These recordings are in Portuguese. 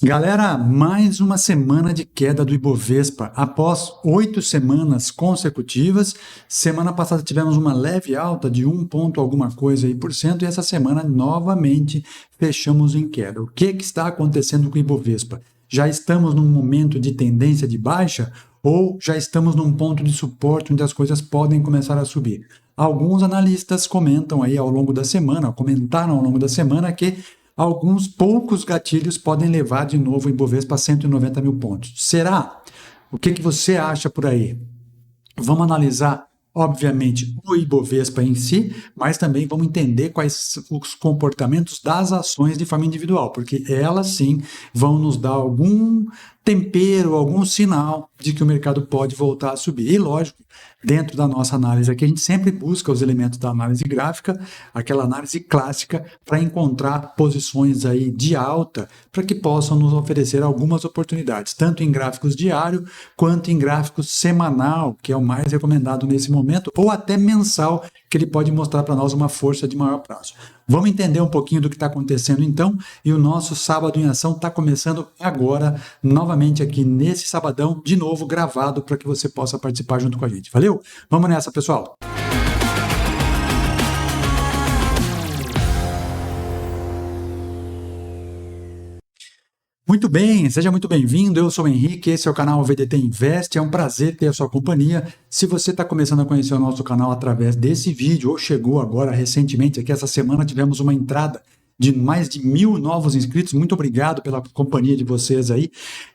Galera, mais uma semana de queda do Ibovespa. Após 8 semanas consecutivas, semana passada tivemos uma leve alta de 1 ponto alguma coisa aí por cento e essa semana novamente fechamos em queda. O que está acontecendo com o Ibovespa? Já estamos num momento de tendência de baixa ou já estamos num ponto de suporte onde as coisas podem começar a subir? Alguns analistas comentam aí ao longo da semana, comentaram ao longo da semana que alguns poucos gatilhos podem levar de novo o Ibovespa a 190 mil pontos. Será? O que você acha por aí? Vamos analisar, obviamente, o Ibovespa em si, mas também vamos entender quais os comportamentos das ações de forma individual, porque elas sim vão nos dar algum tempero, algum sinal de que o mercado pode voltar a subir. E lógico, dentro da nossa análise aqui, a gente sempre busca os elementos da análise gráfica, aquela análise clássica, para encontrar posições aí de alta, para que possam nos oferecer algumas oportunidades, tanto em gráficos diário, quanto em gráficos semanal, que é o mais recomendado nesse momento, ou até mensal, que ele pode mostrar para nós uma força de maior prazo. Vamos entender um pouquinho do que está acontecendo então, e o nosso Sábado em Ação está começando agora, novamente aqui nesse sabadão, de novo gravado para que você possa participar junto com a gente. Valeu? Vamos nessa, pessoal! Muito bem, seja muito bem-vindo, eu sou o Henrique, esse é o canal VDT Invest, é um prazer ter a sua companhia. Se você está começando a conhecer o nosso canal através desse vídeo, ou chegou agora recentemente, aqui essa semana tivemos uma entrada de mais de 1.000 novos inscritos, muito obrigado pela companhia de vocês aí.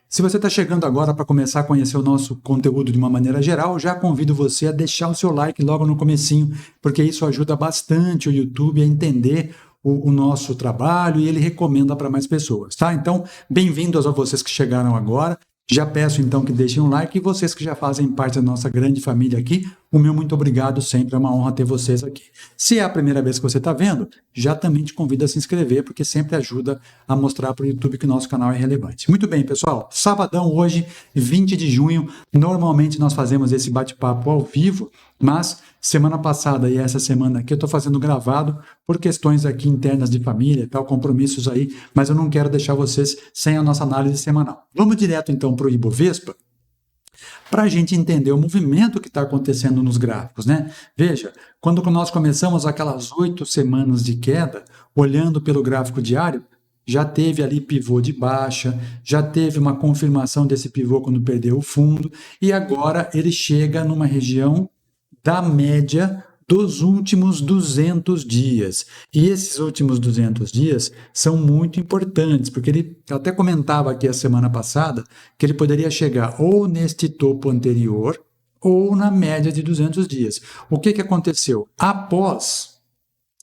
Se você está chegando agora para começar a conhecer o nosso conteúdo de uma maneira geral, já convido você a deixar o seu like logo no comecinho, porque isso ajuda bastante o YouTube a entender o nosso trabalho e ele recomenda para mais pessoas, tá? Então, bem-vindos a vocês que chegaram agora. Já peço então que deixem um like e vocês que já fazem parte da nossa grande família aqui, o meu muito obrigado, sempre é uma honra ter vocês aqui. Se é a primeira vez que você está vendo, já também te convido a se inscrever, porque sempre ajuda a mostrar para o YouTube que o nosso canal é relevante. Muito bem, pessoal, sabadão hoje, 20 de junho, normalmente nós fazemos esse bate-papo ao vivo, mas semana passada e essa semana aqui eu estou fazendo gravado por questões aqui internas de família, tal, compromissos aí, mas eu não quero deixar vocês sem a nossa análise semanal. Vamos direto então para o Ibovespa, para a gente entender o movimento que está acontecendo nos gráficos, né? Veja, quando nós começamos aquelas 8 semanas de queda, olhando pelo gráfico diário, já teve ali pivô de baixa, já teve uma confirmação desse pivô quando perdeu o fundo, e agora ele chega numa região da média dos últimos 200 dias. E esses últimos 200 dias são muito importantes, porque ele até comentava aqui a semana passada que ele poderia chegar ou neste topo anterior ou na média de 200 dias. O que aconteceu? Após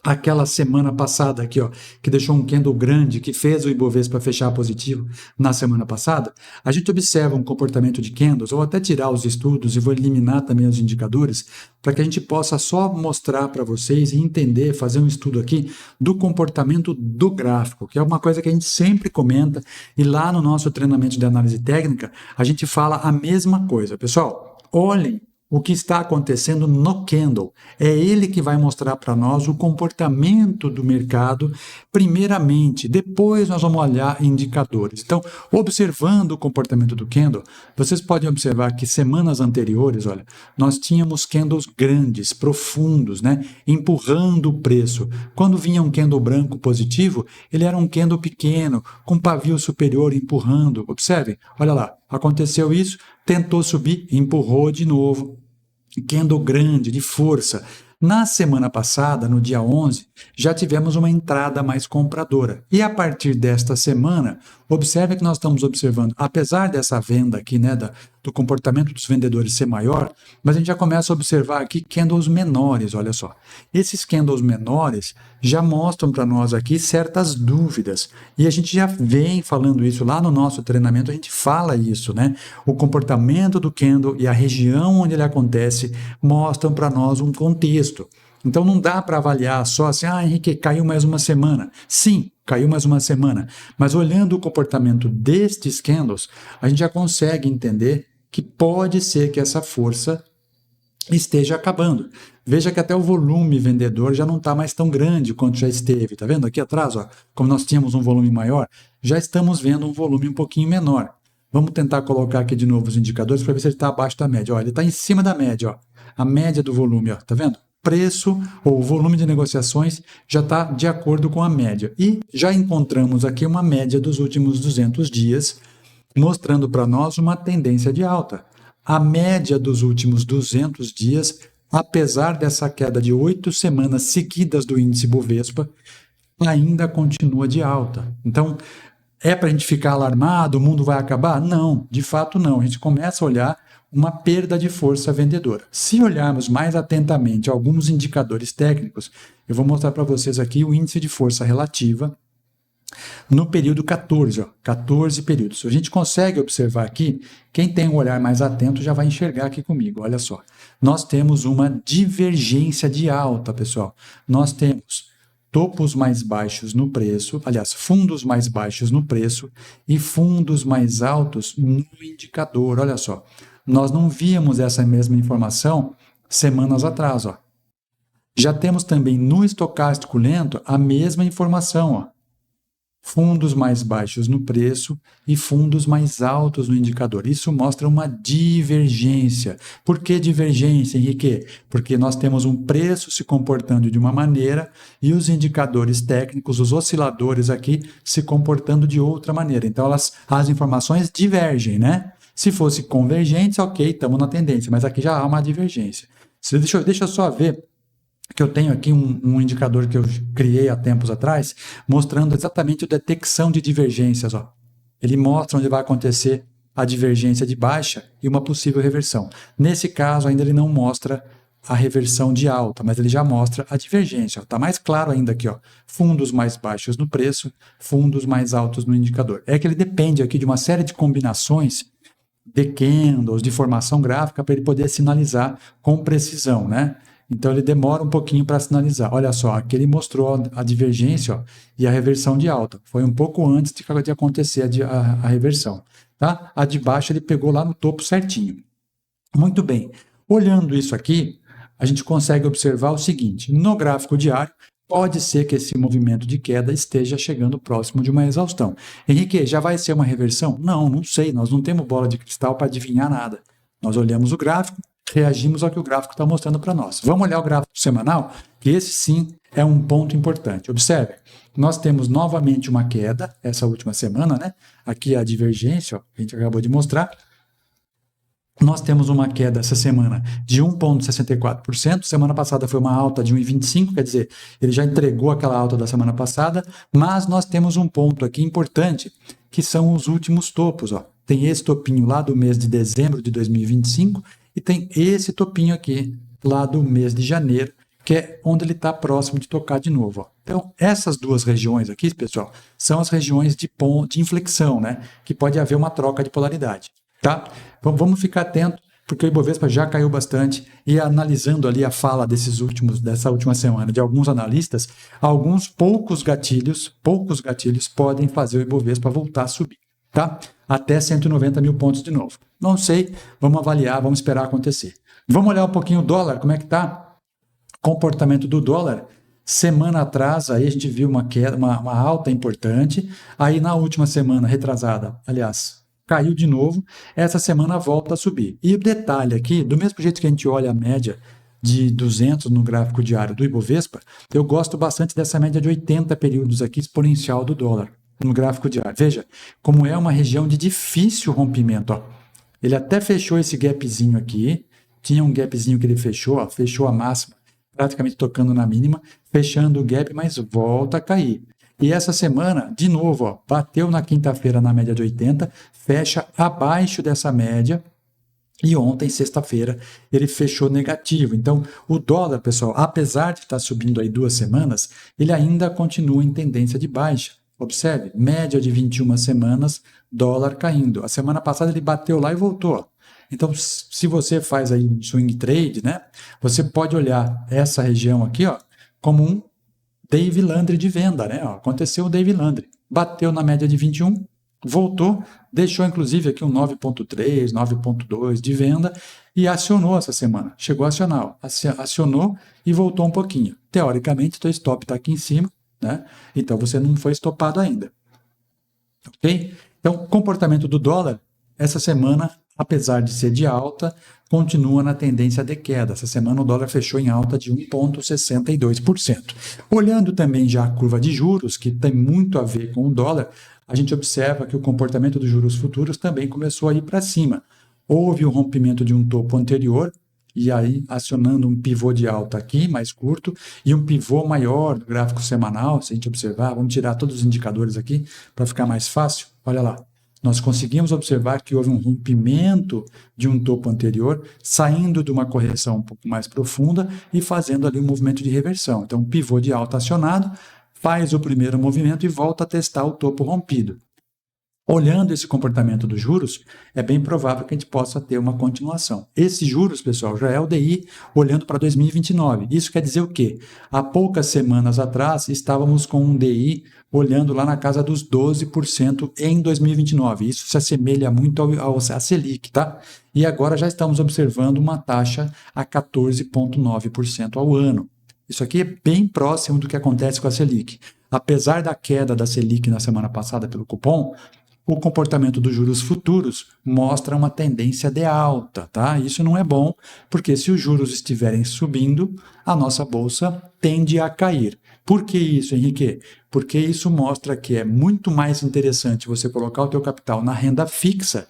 aquela semana passada aqui, ó, que deixou um candle grande, que fez o Ibovespa fechar positivo na semana passada, a gente observa um comportamento de candles, ou até tirar os estudos, e vou eliminar também os indicadores, para que a gente possa só mostrar para vocês e entender, fazer um estudo aqui do comportamento do gráfico, que é uma coisa que a gente sempre comenta, e lá no nosso treinamento de análise técnica, a gente fala a mesma coisa. Pessoal, olhem o que está acontecendo no candle. É ele que vai mostrar para nós o comportamento do mercado, primeiramente. Depois nós vamos olhar indicadores. Então, observando o comportamento do candle, vocês podem observar que semanas anteriores, olha, nós tínhamos candles grandes, profundos, né, empurrando o preço. Quando vinha um candle branco positivo, ele era um candle pequeno, com pavio superior empurrando. Observem, olha lá, aconteceu isso, tentou subir, empurrou de novo. Candle grande, de força. Na semana passada, no dia 11, já tivemos uma entrada mais compradora. E a partir desta semana, observe que nós estamos observando, apesar dessa venda aqui, né, do comportamento dos vendedores ser maior, mas a gente já começa a observar aqui candles menores, olha só. Esses candles menores já mostram para nós aqui certas dúvidas. E a gente já vem falando isso lá no nosso treinamento, a gente fala isso, né? O comportamento do candle e a região onde ele acontece mostram para nós um contexto. Então não dá para avaliar só assim, Henrique, caiu mais uma semana. Sim, caiu mais uma semana. Mas olhando o comportamento destes candles, a gente já consegue entender que pode ser que essa força esteja acabando. Veja que até o volume vendedor já não está mais tão grande quanto já esteve. Tá vendo aqui atrás, ó, como nós tínhamos um volume maior, já estamos vendo um volume um pouquinho menor. Vamos tentar colocar aqui de novo os indicadores para ver se ele está abaixo da média. Ó, ele está em cima da média, ó. A média do volume, ó, tá vendo? Preço ou volume de negociações já está de acordo com a média. E já encontramos aqui uma média dos últimos 200 dias, mostrando para nós uma tendência de alta. A média dos últimos 200 dias, apesar dessa queda de 8 semanas seguidas do índice Bovespa, ainda continua de alta. Então, é para a gente ficar alarmado, o mundo vai acabar? Não, de fato não. A gente começa a olhar uma perda de força vendedora. Se olharmos mais atentamente alguns indicadores técnicos, eu vou mostrar para vocês aqui o índice de força relativa no período 14, ó, 14 períodos. A gente consegue observar aqui, quem tem um olhar mais atento já vai enxergar aqui comigo, olha só. Nós temos uma divergência de alta, pessoal. Nós temos topos mais baixos no preço, aliás, fundos mais baixos no preço e fundos mais altos no indicador, olha só. Nós não víamos essa mesma informação semanas atrás, ó. Já temos também no estocástico lento a mesma informação, ó. Fundos mais baixos no preço e fundos mais altos no indicador. Isso mostra uma divergência. Por que divergência, Henrique? Porque nós temos um preço se comportando de uma maneira e os indicadores técnicos, os osciladores aqui, se comportando de outra maneira. Então, as informações divergem, né? Se fosse convergente, ok, estamos na tendência, mas aqui já há uma divergência. Deixa eu só ver que eu tenho aqui um indicador que eu criei há tempos atrás, mostrando exatamente a detecção de divergências. Ó. Ele mostra onde vai acontecer a divergência de baixa e uma possível reversão. Nesse caso, ainda ele não mostra a reversão de alta, mas ele já mostra a divergência. Está mais claro ainda aqui, ó. Fundos mais baixos no preço, fundos mais altos no indicador. É que ele depende aqui de uma série de combinações de candles, de formação gráfica, para ele poder sinalizar com precisão, né? Então, ele demora um pouquinho para sinalizar. Olha só, aqui ele mostrou a divergência, ó, e a reversão de alta. Foi um pouco antes de acontecer a reversão. Tá? A de baixo ele pegou lá no topo certinho. Muito bem. Olhando isso aqui, a gente consegue observar o seguinte. No gráfico diário, pode ser que esse movimento de queda esteja chegando próximo de uma exaustão. Henrique, já vai ser uma reversão? Não, não sei. Nós não temos bola de cristal para adivinhar nada. Nós olhamos o gráfico, reagimos ao que o gráfico está mostrando para nós. Vamos olhar o gráfico semanal, que esse sim é um ponto importante. Observe, nós temos novamente uma queda, essa última semana, né? Aqui a divergência, ó, que a gente acabou de mostrar. Nós temos uma queda essa semana de 1,64%, semana passada foi uma alta de 1,25%, quer dizer, ele já entregou aquela alta da semana passada, mas nós temos um ponto aqui importante, que são os últimos topos. Ó. Tem esse topinho lá do mês de dezembro de 2025, e tem esse topinho aqui, lá do mês de janeiro, que é onde ele está próximo de tocar de novo. Ó. Então, essas duas regiões aqui, pessoal, são as regiões de inflexão, né? Que pode haver uma troca de polaridade. Tá? Vamos ficar atento, porque o Ibovespa já caiu bastante, e analisando ali a fala dessa última semana de alguns analistas, alguns poucos gatilhos podem fazer o Ibovespa voltar a subir. Tá? Até 190 mil pontos de novo. Não sei, vamos avaliar, vamos esperar acontecer. Vamos olhar um pouquinho o dólar, como é que está? Comportamento do dólar. Semana atrás, aí a gente viu uma queda, uma alta importante. Aí na última semana retrasada, aliás, caiu de novo. Essa semana volta a subir. E o detalhe aqui, do mesmo jeito que a gente olha a média de 200 no gráfico diário do Ibovespa, eu gosto bastante dessa média de 80 períodos aqui exponencial do dólar no gráfico diário. Veja como é uma região de difícil rompimento. Ó. Ele até fechou esse gapzinho aqui, tinha um gapzinho que ele fechou, ó, fechou a máxima, praticamente tocando na mínima, fechando o gap, mas volta a cair. E essa semana, de novo, ó, bateu na quinta-feira na média de 80, fecha abaixo dessa média, e ontem, sexta-feira, ele fechou negativo. Então, o dólar, pessoal, apesar de estar subindo aí 2 semanas, ele ainda continua em tendência de baixa. Observe, média de 21 semanas, dólar caindo. A semana passada ele bateu lá e voltou. Então, se você faz aí um swing trade, né, você pode olhar essa região aqui, ó, como um Dave Landry de venda, né? Ó, aconteceu o Dave Landry. Bateu na média de 21, voltou, deixou inclusive aqui um 9.3, 9.2 de venda e acionou essa semana. Chegou a acionar, ó, acionou e voltou um pouquinho. Teoricamente, o teu stop está aqui em cima, né? Então você não foi estopado ainda. Ok? Então, o comportamento do dólar, essa semana, apesar de ser de alta, continua na tendência de queda. Essa semana o dólar fechou em alta de 1,62%. Olhando também já a curva de juros, que tem muito a ver com o dólar, a gente observa que o comportamento dos juros futuros também começou a ir para cima. Houve o rompimento de um topo anterior, e aí acionando um pivô de alta aqui, mais curto, e um pivô maior no gráfico semanal, se a gente observar, vamos tirar todos os indicadores aqui para ficar mais fácil. Olha lá, nós conseguimos observar que houve um rompimento de um topo anterior, saindo de uma correção um pouco mais profunda e fazendo ali um movimento de reversão. Então, um pivô de alta acionado, faz o primeiro movimento e volta a testar o topo rompido. Olhando esse comportamento dos juros, é bem provável que a gente possa ter uma continuação. Esses juros, pessoal, já é o DI olhando para 2029. Isso quer dizer o quê? Há poucas semanas atrás, estávamos com um DI olhando lá na casa dos 12% em 2029. Isso se assemelha muito à Selic, tá? E agora já estamos observando uma taxa a 14,9% ao ano. Isso aqui é bem próximo do que acontece com a Selic. Apesar da queda da Selic na semana passada pelo cupom, o comportamento dos juros futuros mostra uma tendência de alta, tá? Isso não é bom, porque se os juros estiverem subindo, a nossa bolsa tende a cair. Por que isso, Henrique? Porque isso mostra que é muito mais interessante você colocar o teu capital na renda fixa,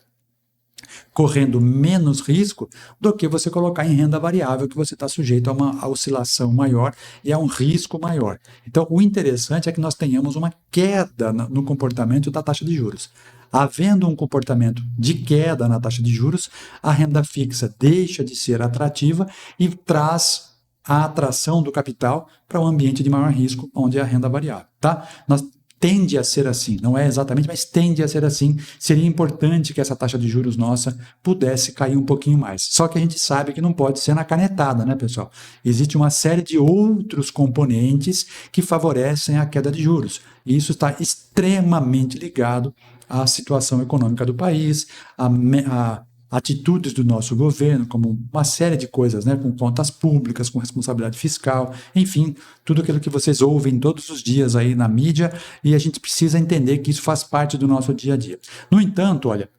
correndo menos risco, do que você colocar em renda variável, que você está sujeito a uma oscilação maior e a um risco maior. Então, o interessante é que nós tenhamos uma queda no comportamento da taxa de juros. Havendo um comportamento de queda na taxa de juros, a renda fixa deixa de ser atrativa e traz a atração do capital para um ambiente de maior risco, onde é a renda variável. Tá? Nós tende a ser assim, não é exatamente, mas tende a ser assim. Seria importante que essa taxa de juros nossa pudesse cair um pouquinho mais. Só que a gente sabe que não pode ser na canetada, né, pessoal? Existe uma série de outros componentes que favorecem a queda de juros. E isso está extremamente ligado à situação econômica do país, a atitudes do nosso governo, como uma série de coisas, né, com contas públicas, com responsabilidade fiscal, enfim, tudo aquilo que vocês ouvem todos os dias aí na mídia, e a gente precisa entender que isso faz parte do nosso dia a dia. No entanto, olha,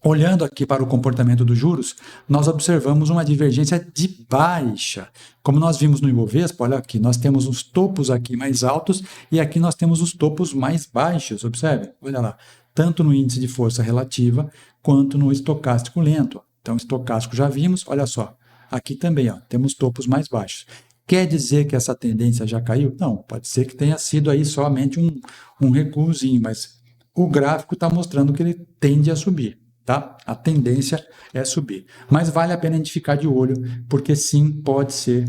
olhando aqui para o comportamento dos juros, nós observamos uma divergência de baixa. Como nós vimos no Ibovespa, olha aqui, nós temos os topos aqui mais altos e aqui nós temos os topos mais baixos, observe, olha lá, tanto no índice de força relativa quanto no estocástico lento. Então, estocástico já vimos, olha só, aqui também ó, temos topos mais baixos. Quer dizer que essa tendência já caiu? Não, pode ser que tenha sido aí somente um recuozinho, mas o gráfico está mostrando que ele tende a subir. Tá? A tendência é subir. Mas vale a pena a gente ficar de olho, porque sim, pode ser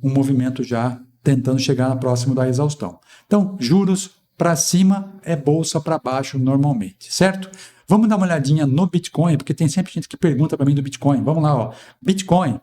um movimento já tentando chegar próximo da exaustão. Então, juros para cima é bolsa para baixo normalmente, certo? Vamos dar uma olhadinha no Bitcoin, porque tem sempre gente que pergunta para mim do Bitcoin. Vamos lá, ó. Bitcoin,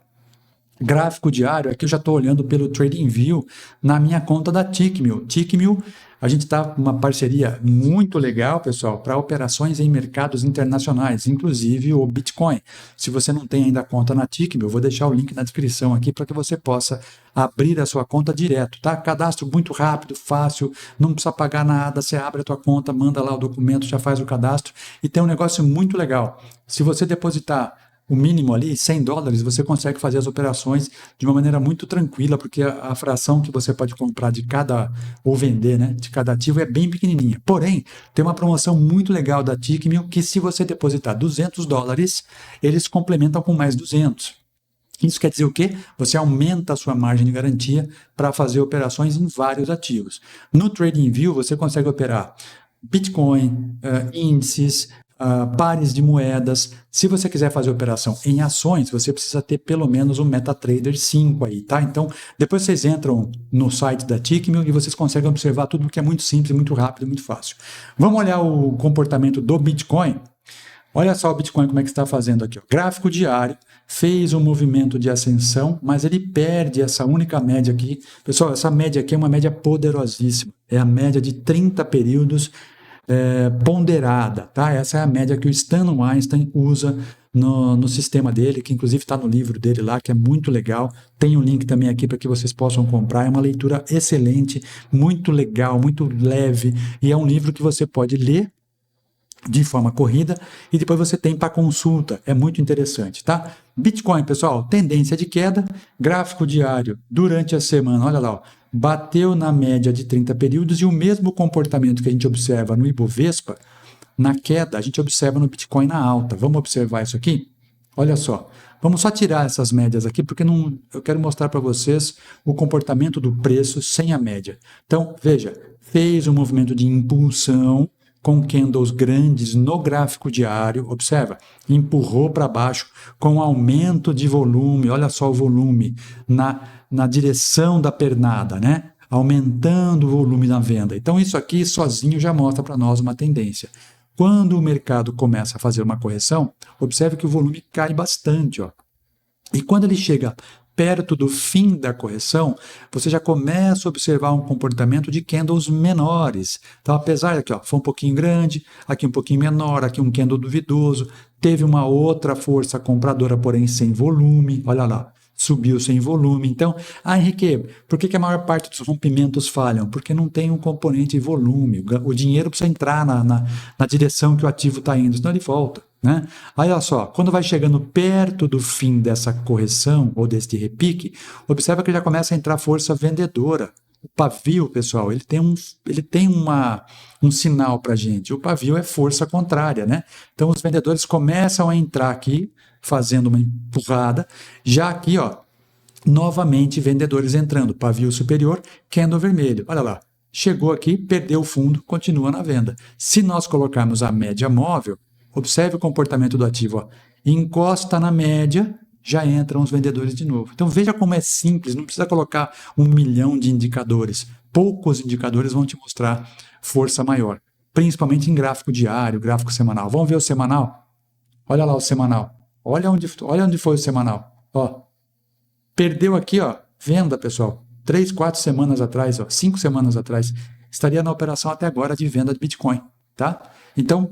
gráfico diário, aqui eu já estou olhando pelo TradingView na minha conta da Tickmill. Tickmill, a gente está com uma parceria muito legal, pessoal, para operações em mercados internacionais, inclusive o Bitcoin. Se você não tem ainda conta na Tickmill, eu vou deixar o link na descrição aqui para que você possa abrir a sua conta direto, tá? Cadastro muito rápido, fácil, não precisa pagar nada, você abre a tua conta, manda lá o documento, já faz o cadastro e tem um negócio muito legal. Se você depositar o mínimo ali, $100, você consegue fazer as operações de uma maneira muito tranquila, porque a fração que você pode comprar de cada, ou vender, né, de cada ativo é bem pequenininha. Porém, tem uma promoção muito legal da Tickmill, que se você depositar $200, eles complementam com mais 200. Isso quer dizer o quê? Você aumenta a sua margem de garantia para fazer operações em vários ativos. No TradingView, você consegue operar Bitcoin, índices, pares de moedas. Se você quiser fazer operação em ações, você precisa ter pelo menos um MetaTrader 5 aí, tá? Então, depois vocês entram no site da Tickmill e vocês conseguem observar tudo que é muito simples, muito rápido, muito fácil. Vamos olhar o comportamento do Bitcoin? Olha só o Bitcoin como é que está fazendo aqui. Ó. Gráfico diário, fez um movimento de ascensão, mas ele perde essa única média aqui. Pessoal, essa média aqui é uma média poderosíssima. É a média de 30 períodos ponderada, tá? Essa é a média que o Stan Weinstein usa no sistema dele, que inclusive está no livro dele lá, que é muito legal. Tem um link também aqui para que vocês possam comprar. É uma leitura excelente, muito legal, muito leve, e é um livro que você pode ler de forma corrida, e depois você tem para consulta, é muito interessante, tá? Bitcoin, pessoal, tendência de queda, gráfico diário durante a semana, olha lá, ó, bateu na média de 30 períodos e o mesmo comportamento que a gente observa no Ibovespa, na queda, a gente observa no Bitcoin na alta. Vamos observar isso aqui? Olha só, vamos só tirar essas médias aqui, porque não, eu quero mostrar para vocês o comportamento do preço sem a média. Então, veja, fez um movimento de impulsão, com candles grandes no gráfico diário, observa, empurrou para baixo com aumento de volume, olha só o volume na direção da pernada, né? Aumentando o volume na venda. Então isso aqui sozinho já mostra para nós uma tendência. Quando o mercado começa a fazer uma correção, observe que o volume cai bastante, ó. E quando ele chega perto do fim da correção, você já começa a observar um comportamento de candles menores. Então, apesar daqui, ó, foi um pouquinho grande, aqui um pouquinho menor, aqui um candle duvidoso, teve uma outra força compradora, porém sem volume, olha lá, subiu sem volume. Então, Henrique, por que a maior parte dos rompimentos falham? Porque não tem um componente de volume. O dinheiro precisa entrar na direção que o ativo está indo, senão ele volta. Né? Aí, olha só, quando vai chegando perto do fim dessa correção ou deste repique, observa que já começa a entrar força vendedora. O pavio, pessoal, ele tem um sinal para a gente. O pavio é força contrária, né? Então, os vendedores começam a entrar aqui, fazendo uma empurrada. Já aqui, ó, novamente vendedores entrando. Pavio superior, candle vermelho. Olha lá, chegou aqui, perdeu o fundo, continua na venda. Se nós colocarmos a média móvel, observe o comportamento do ativo. Ó. Encosta na média, já entram os vendedores de novo. Então veja como é simples, não precisa colocar 1 milhão de indicadores. Poucos indicadores vão te mostrar força maior, principalmente em gráfico diário, gráfico semanal. Vamos ver o semanal? Olha lá o semanal. Olha onde foi o semanal. Ó, perdeu aqui, ó, venda, pessoal. 3, 4 semanas atrás, ó, 5 semanas atrás, estaria na operação até agora de venda de Bitcoin, tá? Então,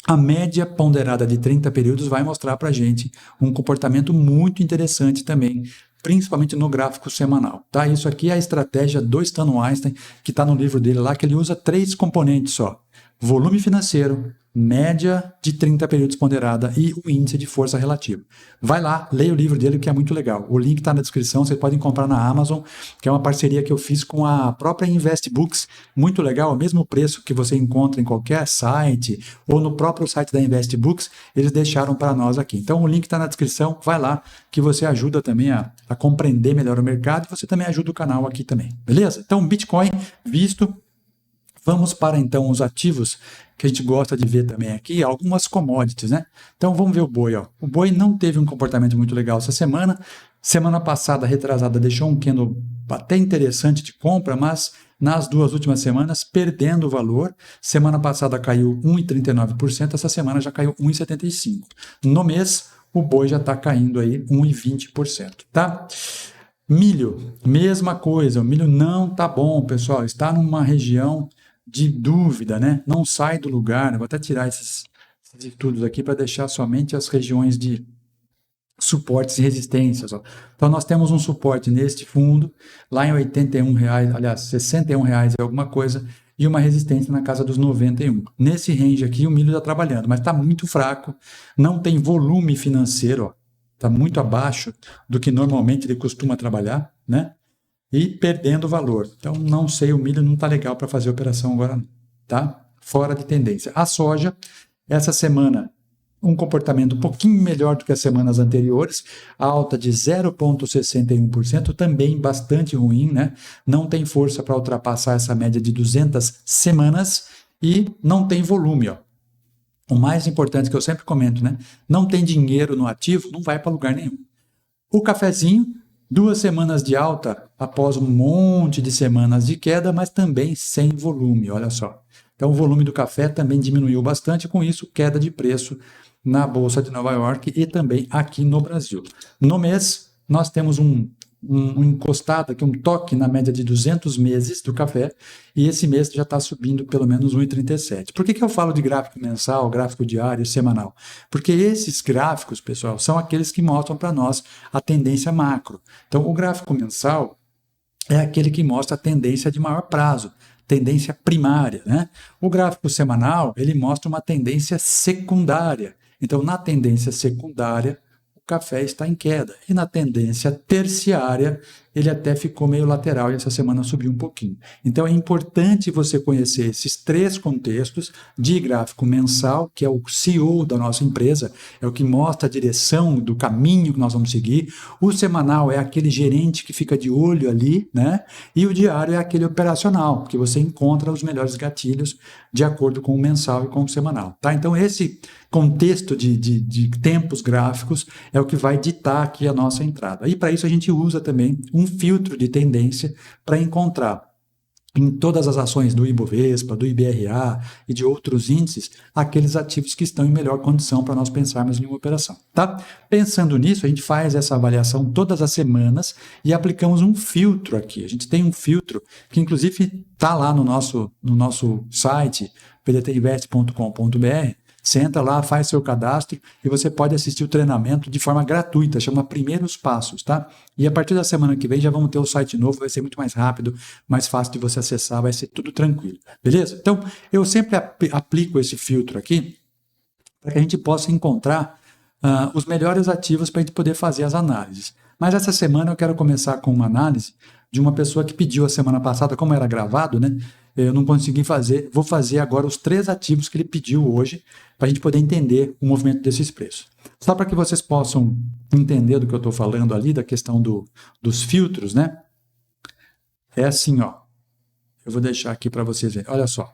a média ponderada de 30 períodos vai mostrar para a gente um comportamento muito interessante também, principalmente no gráfico semanal. Tá? Isso aqui é a estratégia do Stan Weinstein, que está no livro dele lá, que ele usa 3 componentes só. Volume financeiro, média de 30 períodos ponderada e o índice de força relativa. Vai lá, leia o livro dele, que é muito legal. O link está na descrição, vocês podem comprar na Amazon, que é uma parceria que eu fiz com a própria Investbooks. Muito legal, o mesmo preço que você encontra em qualquer site ou no próprio site da Investbooks, eles deixaram para nós aqui. Então o link está na descrição, vai lá, que você ajuda também a compreender melhor o mercado e você também ajuda o canal aqui também. Beleza? Então Bitcoin visto. Vamos para, então, os ativos que a gente gosta de ver também aqui, algumas commodities, né? Então, vamos ver o boi, ó. O boi não teve um comportamento muito legal essa semana. Semana passada, retrasada, deixou um candle até interessante de compra, mas nas 2 últimas semanas, perdendo o valor. Semana passada caiu 1,39%, essa semana já caiu 1,75%. No mês, o boi já está caindo aí 1,20%, tá? Milho, mesma coisa, o milho não tá bom, pessoal, está numa região de dúvida, né? Não sai do lugar. Vou até tirar esses estudos aqui para deixar somente as regiões de suportes e resistências. Ó. Então nós temos um suporte neste fundo, lá em R$81, aliás, R$61 e alguma coisa, e uma resistência na casa dos 91. Nesse range aqui o milho está trabalhando, mas está muito fraco, não tem volume financeiro, está muito abaixo do que normalmente ele costuma trabalhar, né? E perdendo valor. Então, não sei, o milho não está legal para fazer operação agora, tá? Fora de tendência. A soja, essa semana, um comportamento um pouquinho melhor do que as semanas anteriores, alta de 0,61%, também bastante ruim, né? Não tem força para ultrapassar essa média de 200 semanas e não tem volume, ó. O mais importante que eu sempre comento, né? Não tem dinheiro no ativo, não vai para lugar nenhum. O cafezinho, 2 semanas de alta após um monte de semanas de queda, mas também sem volume, olha só. Então o volume do café também diminuiu bastante, com isso queda de preço na Bolsa de Nova York e também aqui no Brasil. No mês, nós temos um encostado aqui, um toque na média de 200 meses do café, e esse mês já está subindo pelo menos 1,37. Por que eu falo de gráfico mensal, gráfico diário, semanal? Porque esses gráficos, pessoal, são aqueles que mostram para nós a tendência macro. Então, o gráfico mensal é aquele que mostra a tendência de maior prazo. tendência primária, né? O gráfico semanal, ele mostra uma tendência secundária. Então, na tendência secundária, o café está em queda. E na tendência terciária, ele até ficou meio lateral e essa semana subiu um pouquinho. Então, é importante você conhecer esses três contextos de gráfico mensal, que é o CEO da nossa empresa, é o que mostra a direção do caminho que nós vamos seguir. O semanal é aquele gerente que fica de olho ali, né? E o diário é aquele operacional, que você encontra os melhores gatilhos de acordo com o mensal e com o semanal, tá? Então, esse contexto de tempos gráficos é o que vai ditar aqui a nossa entrada. E para isso a gente usa também um filtro de tendência para encontrar em todas as ações do Ibovespa, do IBRA e de outros índices, aqueles ativos que estão em melhor condição para nós pensarmos em uma operação, tá? Pensando nisso, a gente faz essa avaliação todas as semanas e aplicamos um filtro aqui. A gente tem um filtro que, inclusive, está lá no nosso site, vdtinvest.com.br. Você entra lá, faz seu cadastro e você pode assistir o treinamento de forma gratuita, chama Primeiros Passos, tá? E a partir da semana que vem já vamos ter o site novo, vai ser muito mais rápido, mais fácil de você acessar, vai ser tudo tranquilo, beleza? Então, eu sempre aplico esse filtro aqui para que a gente possa encontrar os melhores ativos para a gente poder fazer as análises. Mas essa semana eu quero começar com uma análise de uma pessoa que pediu a semana passada, como era gravado, né? Eu não consegui fazer, vou fazer agora os 3 ativos que ele pediu hoje, para a gente poder entender o movimento desses preços. Só para que vocês possam entender do que eu estou falando ali, da questão dos filtros, né? É assim, ó. Eu vou deixar aqui para vocês verem. Olha só.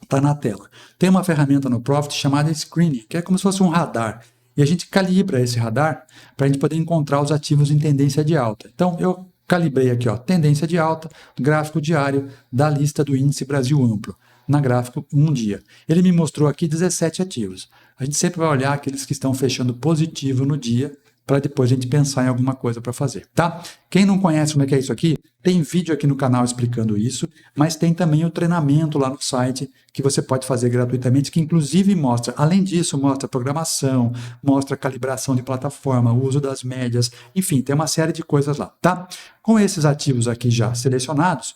Está na tela. Tem uma ferramenta no Profit chamada Screening, que é como se fosse um radar. E a gente calibra esse radar para a gente poder encontrar os ativos em tendência de alta. Então, eu calibrei aqui, ó, tendência de alta, gráfico diário da lista do índice Brasil Amplo, na gráfico 1 dia. Ele me mostrou aqui 17 ativos. A gente sempre vai olhar aqueles que estão fechando positivo no dia, para depois a gente pensar em alguma coisa para fazer, tá? Quem não conhece como é que é isso aqui, tem vídeo aqui no canal explicando isso, mas tem também o treinamento lá no site que você pode fazer gratuitamente, que inclusive mostra, além disso, mostra programação, mostra calibração de plataforma, uso das médias, enfim, tem uma série de coisas lá, tá? Com esses ativos aqui já selecionados,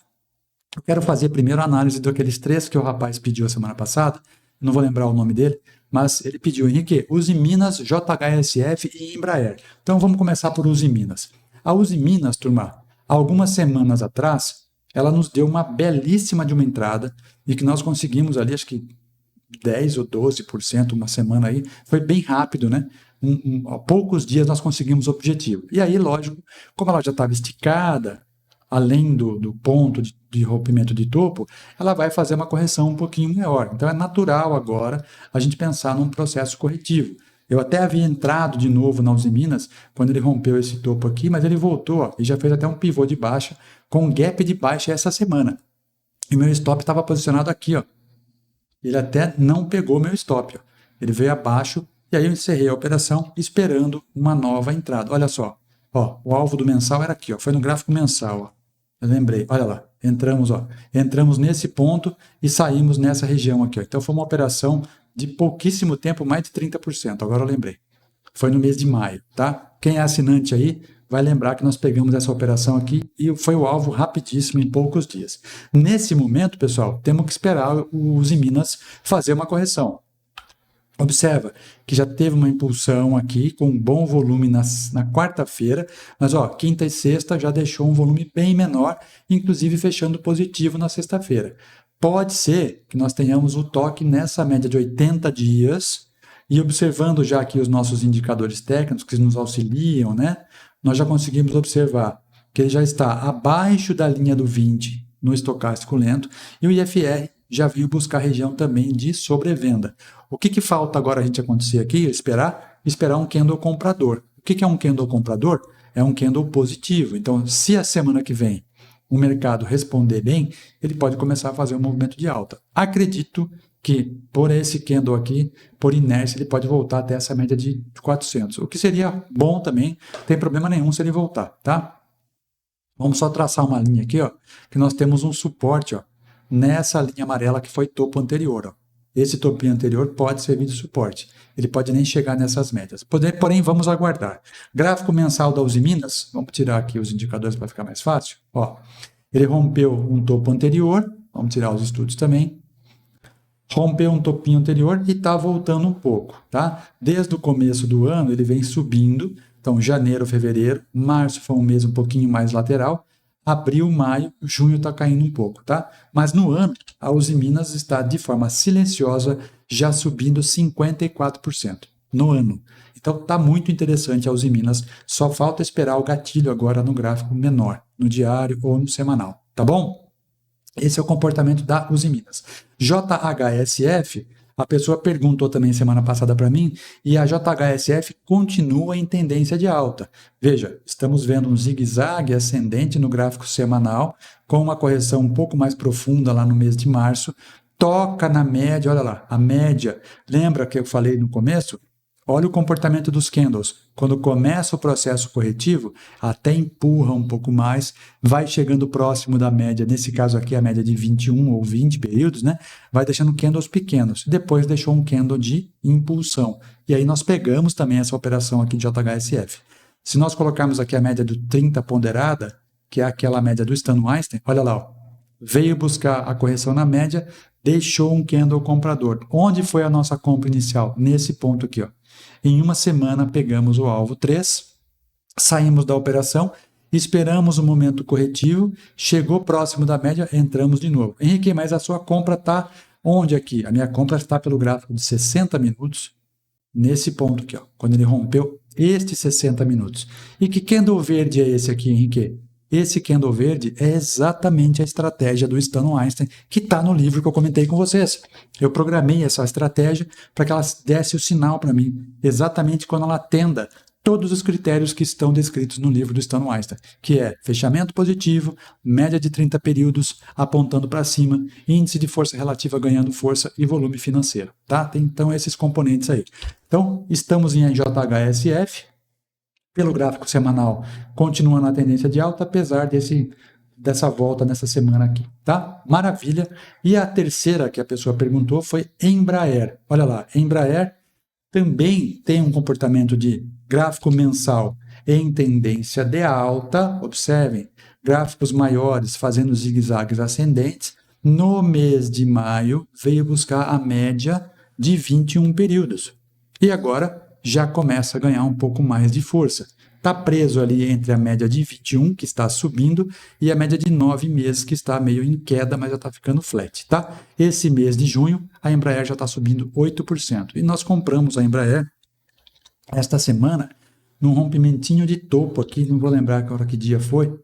eu quero fazer primeiro a análise daqueles 3 que o rapaz pediu a semana passada, não vou lembrar o nome dele, mas ele pediu, Henrique, Usiminas, JHSF e Embraer. Então vamos começar por Usiminas. A Usiminas, turma, algumas semanas atrás, ela nos deu uma belíssima de uma entrada e que nós conseguimos ali, acho que 10 ou 12% uma semana aí, foi bem rápido, né? Há poucos dias nós conseguimos o objetivo. E aí, lógico, como ela já estava esticada, além do ponto de rompimento de topo, ela vai fazer uma correção um pouquinho maior. Então é natural agora a gente pensar num processo corretivo. Eu até havia entrado de novo na Usiminas quando ele rompeu esse topo aqui, mas ele voltou ó, e já fez até um pivô de baixa com um gap de baixa essa semana. E meu stop estava posicionado aqui, ó. Ele até não pegou meu stop, ó. Ele veio abaixo e aí eu encerrei a operação esperando uma nova entrada. Olha só, ó, o alvo do mensal era aqui, ó, foi no gráfico mensal, ó. Eu lembrei, olha lá, entramos nesse ponto e saímos nessa região aqui, ó. Então foi uma operação de pouquíssimo tempo, mais de 30%, agora eu lembrei. Foi no mês de maio, tá? Quem é assinante aí vai lembrar que nós pegamos essa operação aqui e foi o alvo rapidíssimo em poucos dias. Nesse momento, pessoal, temos que esperar o Usiminas fazer uma correção. Observa que já teve uma impulsão aqui com um bom volume na quarta-feira, mas ó, quinta e sexta já deixou um volume bem menor, inclusive fechando positivo na sexta-feira. Pode ser que nós tenhamos o toque nessa média de 80 dias e observando já aqui os nossos indicadores técnicos que nos auxiliam, né? Nós já conseguimos observar que ele já está abaixo da linha do 20 no estocástico lento e o IFR já veio buscar a região também de sobrevenda. O que falta agora a gente acontecer aqui? Esperar um candle comprador. O que é um candle comprador? É um candle positivo. Então, se a semana que vem o mercado responder bem, ele pode começar a fazer um movimento de alta. Acredito que por esse candle aqui, por inércia, ele pode voltar até essa média de 400. O que seria bom também, não tem problema nenhum se ele voltar, tá? Vamos só traçar uma linha aqui, ó, que nós temos um suporte, ó, nessa linha amarela que foi topo anterior, ó. Esse topinho anterior pode servir de suporte. Ele pode nem chegar nessas médias. Porém, vamos aguardar. Gráfico mensal da Usiminas, vamos tirar aqui os indicadores para ficar mais fácil. Ó, ele rompeu um topo anterior, vamos tirar os estudos também. Rompeu um topinho anterior e está voltando um pouco, tá? Desde o começo do ano ele vem subindo, então janeiro, fevereiro, março foi um mês um pouquinho mais lateral, abril, maio, junho está caindo um pouco, tá? Mas no ano, a Usiminas está de forma silenciosa já subindo 54% no ano. Então está muito interessante a Usiminas, só falta esperar o gatilho agora no gráfico menor, no diário ou no semanal, tá bom? Esse é o comportamento da Usiminas. JHSF, a pessoa perguntou também semana passada para mim, e a JHSF continua em tendência de alta. Veja, estamos vendo um zigue-zague ascendente no gráfico semanal, com uma correção um pouco mais profunda lá no mês de março, toca na média, olha lá, a média. Lembra que eu falei no começo? Olha o comportamento dos candles. Quando começa o processo corretivo, até empurra um pouco mais, vai chegando próximo da média, nesse caso aqui a média de 21 ou 20 períodos, né? Vai deixando candles pequenos. Depois deixou um candle de impulsão. E aí nós pegamos também essa operação aqui de JHSF. Se nós colocarmos aqui a média do 30 ponderada, que é aquela média do Stan Weinstein, olha lá, ó, veio buscar a correção na média, deixou um candle comprador. Onde foi a nossa compra inicial? Nesse ponto aqui, ó. Em uma semana pegamos o alvo 3, saímos da operação, esperamos o momento corretivo, chegou próximo da média, entramos de novo. Henrique, mas a sua compra está onde aqui? A minha compra está pelo gráfico de 60 minutos, nesse ponto aqui, ó, quando ele rompeu estes 60 minutos. E que candle verde é esse aqui, Henrique? Esse candle verde é exatamente a estratégia do Stan Weinstein, que está no livro que eu comentei com vocês. Eu programei essa estratégia para que ela desse o sinal para mim, exatamente quando ela atenda todos os critérios que estão descritos no livro do Stan Weinstein, que é fechamento positivo, média de 30 períodos apontando para cima, índice de força relativa ganhando força e volume financeiro. Tá? Tem então esses componentes aí. Então, estamos em JHSF, pelo gráfico semanal, continuando a tendência de alta, apesar dessa volta nessa semana aqui, tá? Maravilha. E a terceira que a pessoa perguntou foi Embraer. Olha lá, Embraer também tem um comportamento de gráfico mensal em tendência de alta. Observem, gráficos maiores fazendo zigue-zagues ascendentes. No mês de maio, veio buscar a média de 21 períodos. E agora já começa a ganhar um pouco mais de força. Está preso ali entre a média de 21, que está subindo, e a média de 9 meses, que está meio em queda, mas já está ficando flat, tá? Esse mês de junho, a Embraer já está subindo 8%. E nós compramos a Embraer esta semana num rompimentinho de topo aqui, não vou lembrar que dia foi.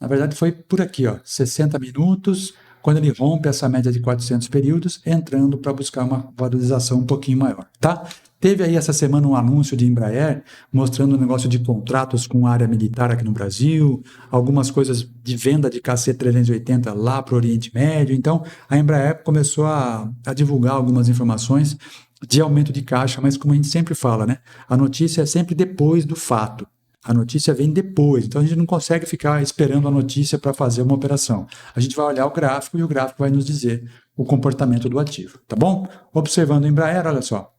Na verdade foi por aqui, ó, 60 minutos, quando ele rompe essa média de 400 períodos, entrando para buscar uma valorização um pouquinho maior, tá? Teve aí essa semana um anúncio de Embraer mostrando um negócio de contratos com a área militar aqui no Brasil, algumas coisas de venda de KC-380 lá para o Oriente Médio. Então, a Embraer começou a divulgar algumas informações de aumento de caixa, mas como a gente sempre fala, né? A notícia é sempre depois do fato. A notícia vem depois, então a gente não consegue ficar esperando a notícia para fazer uma operação. A gente vai olhar o gráfico e o gráfico vai nos dizer o comportamento do ativo, tá bom? Observando o Embraer, olha só,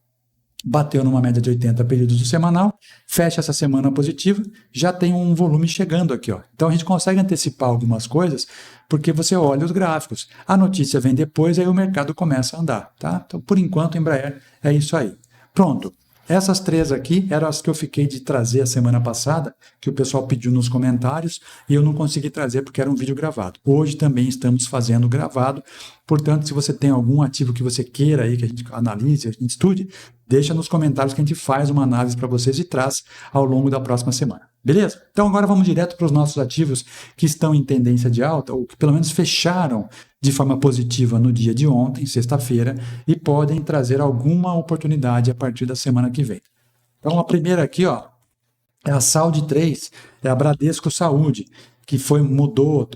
bateu numa média de 80 períodos do semanal, fecha essa semana positiva, já tem um volume chegando aqui, ó. Então a gente consegue antecipar algumas coisas porque você olha os gráficos. A notícia vem depois, aí o mercado começa a andar, tá? Então, por enquanto, Embraer é isso aí. Pronto. Essas três aqui eram as que eu fiquei de trazer a semana passada, que o pessoal pediu nos comentários, e eu não consegui trazer porque era um vídeo gravado. Hoje também estamos fazendo gravado, portanto, se você tem algum ativo que você queira aí, que a gente analise, a gente estude, deixa nos comentários que a gente faz uma análise para vocês e traz ao longo da próxima semana. Beleza? Então agora vamos direto para os nossos ativos que estão em tendência de alta, ou que pelo menos fecharam de forma positiva no dia de ontem, sexta-feira, e podem trazer alguma oportunidade a partir da semana que vem. Então a primeira aqui, ó, é a Saúde 3, é a Bradesco Saúde, que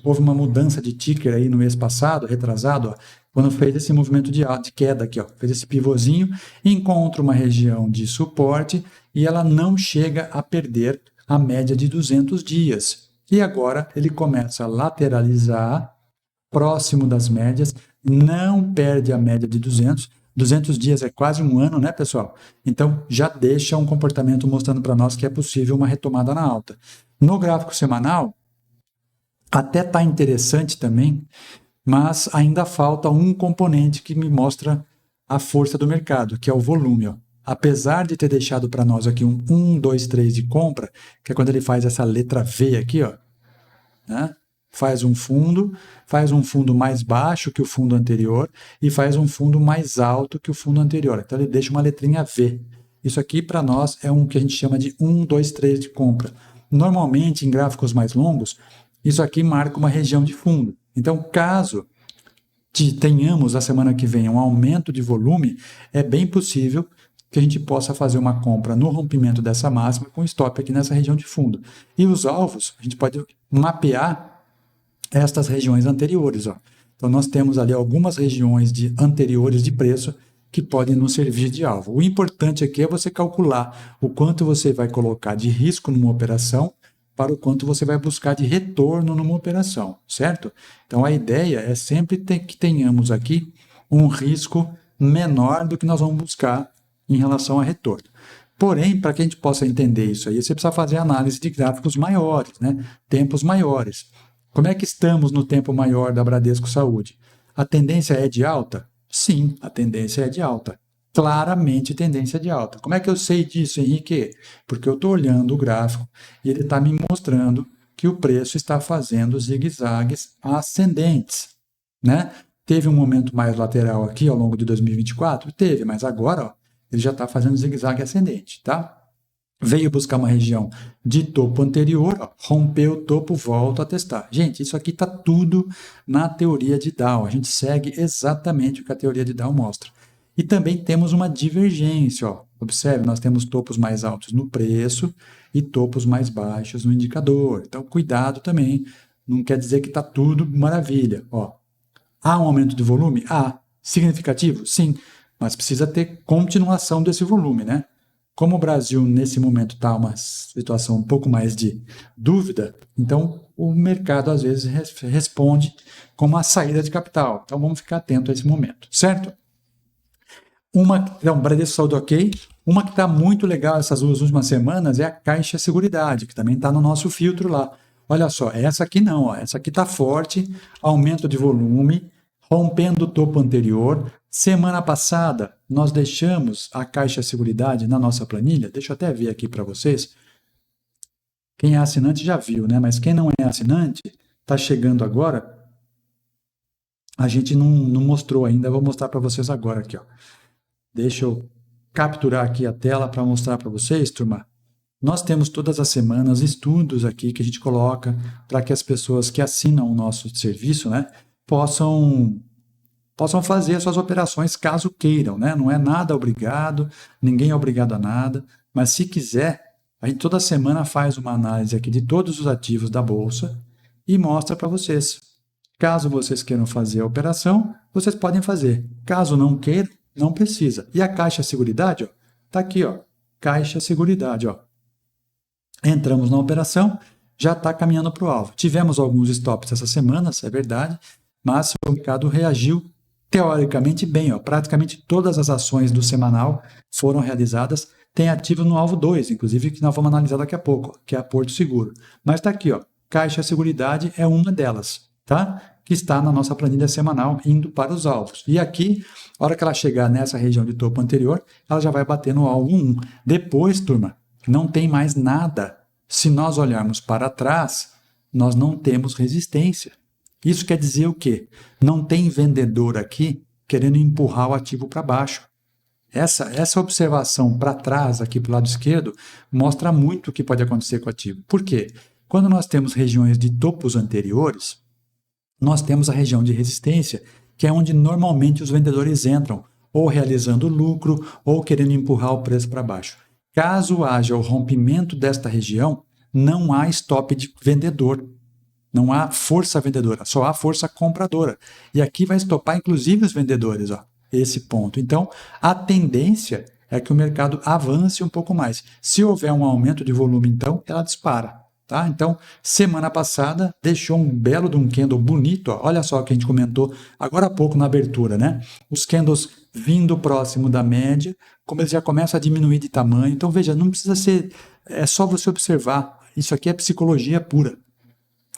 houve uma mudança de ticker aí no mês passado, retrasado, ó, quando fez esse movimento de queda aqui, ó, fez esse pivôzinho, encontra uma região de suporte e ela não chega a perder a média de 200 dias. E agora ele começa a lateralizar próximo das médias, não perde a média de 200. 200 dias é quase um ano, né, pessoal? Então, já deixa um comportamento mostrando para nós que é possível uma retomada na alta. No gráfico semanal, até está interessante também, mas ainda falta um componente que me mostra a força do mercado, que é o volume. Ó. Apesar de ter deixado para nós aqui um 1, 2, 3 de compra, que é quando ele faz essa letra V aqui, ó, né? Faz um fundo mais baixo que o fundo anterior e faz um fundo mais alto que o fundo anterior. Então ele deixa uma letrinha V. Isso aqui para nós é um que a gente chama de 1, 2, 3 de compra. Normalmente em gráficos mais longos, isso aqui marca uma região de fundo. Então caso tenhamos a semana que vem um aumento de volume, é bem possível que a gente possa fazer uma compra no rompimento dessa máxima com stop aqui nessa região de fundo. E os alvos, a gente pode mapear estas regiões anteriores. Ó. Então, nós temos ali algumas regiões anteriores de preço que podem nos servir de alvo. O importante aqui é você calcular o quanto você vai colocar de risco numa operação para o quanto você vai buscar de retorno numa operação, certo? Então, a ideia é sempre que tenhamos aqui um risco menor do que nós vamos buscar em relação a retorno. Porém, para que a gente possa entender isso aí, você precisa fazer análise de gráficos maiores, né? Tempos maiores. Como é que estamos no tempo maior da Bradesco Saúde? A tendência é de alta? Sim, a tendência é de alta. Claramente tendência de alta. Como é que eu sei disso, Henrique? Porque eu estou olhando o gráfico e ele está me mostrando que o preço está fazendo zigue-zagues ascendentes, né? Teve um momento mais lateral aqui ao longo de 2024? Teve, mas agora ó, ele já está fazendo zigue-zague ascendente, tá? Veio buscar uma região de topo anterior, ó, rompeu o topo, volta a testar. Gente, isso aqui está tudo na teoria de Dow. A gente segue exatamente o que a teoria de Dow mostra. E também temos uma divergência. Ó. Observe, nós temos topos mais altos no preço e topos mais baixos no indicador. Então, cuidado também. Não quer dizer que está tudo maravilha. Ó. Há um aumento de volume? Há. Significativo? Sim. Mas precisa ter continuação desse volume, né? Como o Brasil, nesse momento, está uma situação um pouco mais de dúvida, então o mercado, às vezes, responde com uma saída de capital. Então, vamos ficar atento a esse momento, certo? Bradesco Saúde ok. Uma que está muito legal essas duas últimas semanas é a Caixa Seguridade, que também está no nosso filtro lá. Olha só, essa aqui não, ó, essa aqui está forte, aumento de volume, rompendo o topo anterior. Semana passada, nós deixamos a Caixa Seguridade na nossa planilha. Deixa eu até ver aqui para vocês. Quem é assinante já viu, né? Mas quem não é assinante, está chegando agora. A gente não mostrou ainda, eu vou mostrar para vocês agora aqui. Ó. Deixa eu capturar aqui a tela para mostrar para vocês, turma. Nós temos todas as semanas estudos aqui que a gente coloca para que as pessoas que assinam o nosso serviço, né, possam fazer as suas operações caso queiram, né? Não é nada obrigado, ninguém é obrigado a nada, mas se quiser, a gente toda semana faz uma análise aqui de todos os ativos da Bolsa e mostra para vocês. Caso vocês queiram fazer a operação, vocês podem fazer. Caso não queiram, não precisa. E a Caixa Seguridade, ó, tá aqui, ó, Caixa Seguridade, ó. Entramos na operação, já está caminhando para o alvo. Tivemos alguns stops essa semana, é verdade, mas o mercado reagiu teoricamente bem. Ó. Praticamente todas as ações do semanal foram realizadas. Tem ativo no alvo 2, inclusive, que nós vamos analisar daqui a pouco, que é a Porto Seguro. Mas está aqui, ó, Caixa Seguridade é uma delas, tá? Que está na nossa planilha semanal indo para os alvos. E aqui, a hora que ela chegar nessa região de topo anterior, ela já vai bater no alvo 1. Depois, turma, não tem mais nada. Se nós olharmos para trás, nós não temos resistência. Isso quer dizer o quê? Não tem vendedor aqui querendo empurrar o ativo para baixo. Essa observação para trás, aqui para o lado esquerdo, mostra muito o que pode acontecer com o ativo. Por quê? Quando nós temos regiões de topos anteriores, nós temos a região de resistência, que é onde normalmente os vendedores entram, ou realizando lucro, ou querendo empurrar o preço para baixo. Caso haja o rompimento desta região, não há stop de vendedor. Não há força vendedora, só há força compradora. E aqui vai estopar, inclusive, os vendedores, ó, esse ponto. Então, a tendência é que o mercado avance um pouco mais. Se houver um aumento de volume, então, ela dispara. Tá? Então, semana passada, deixou um belo de um candle bonito. Ó. Olha só o que a gente comentou agora há pouco na abertura, né? Os candles vindo próximo da média, como eles já começam a diminuir de tamanho. Então, veja, não precisa ser... É só você observar. Isso aqui é psicologia pura.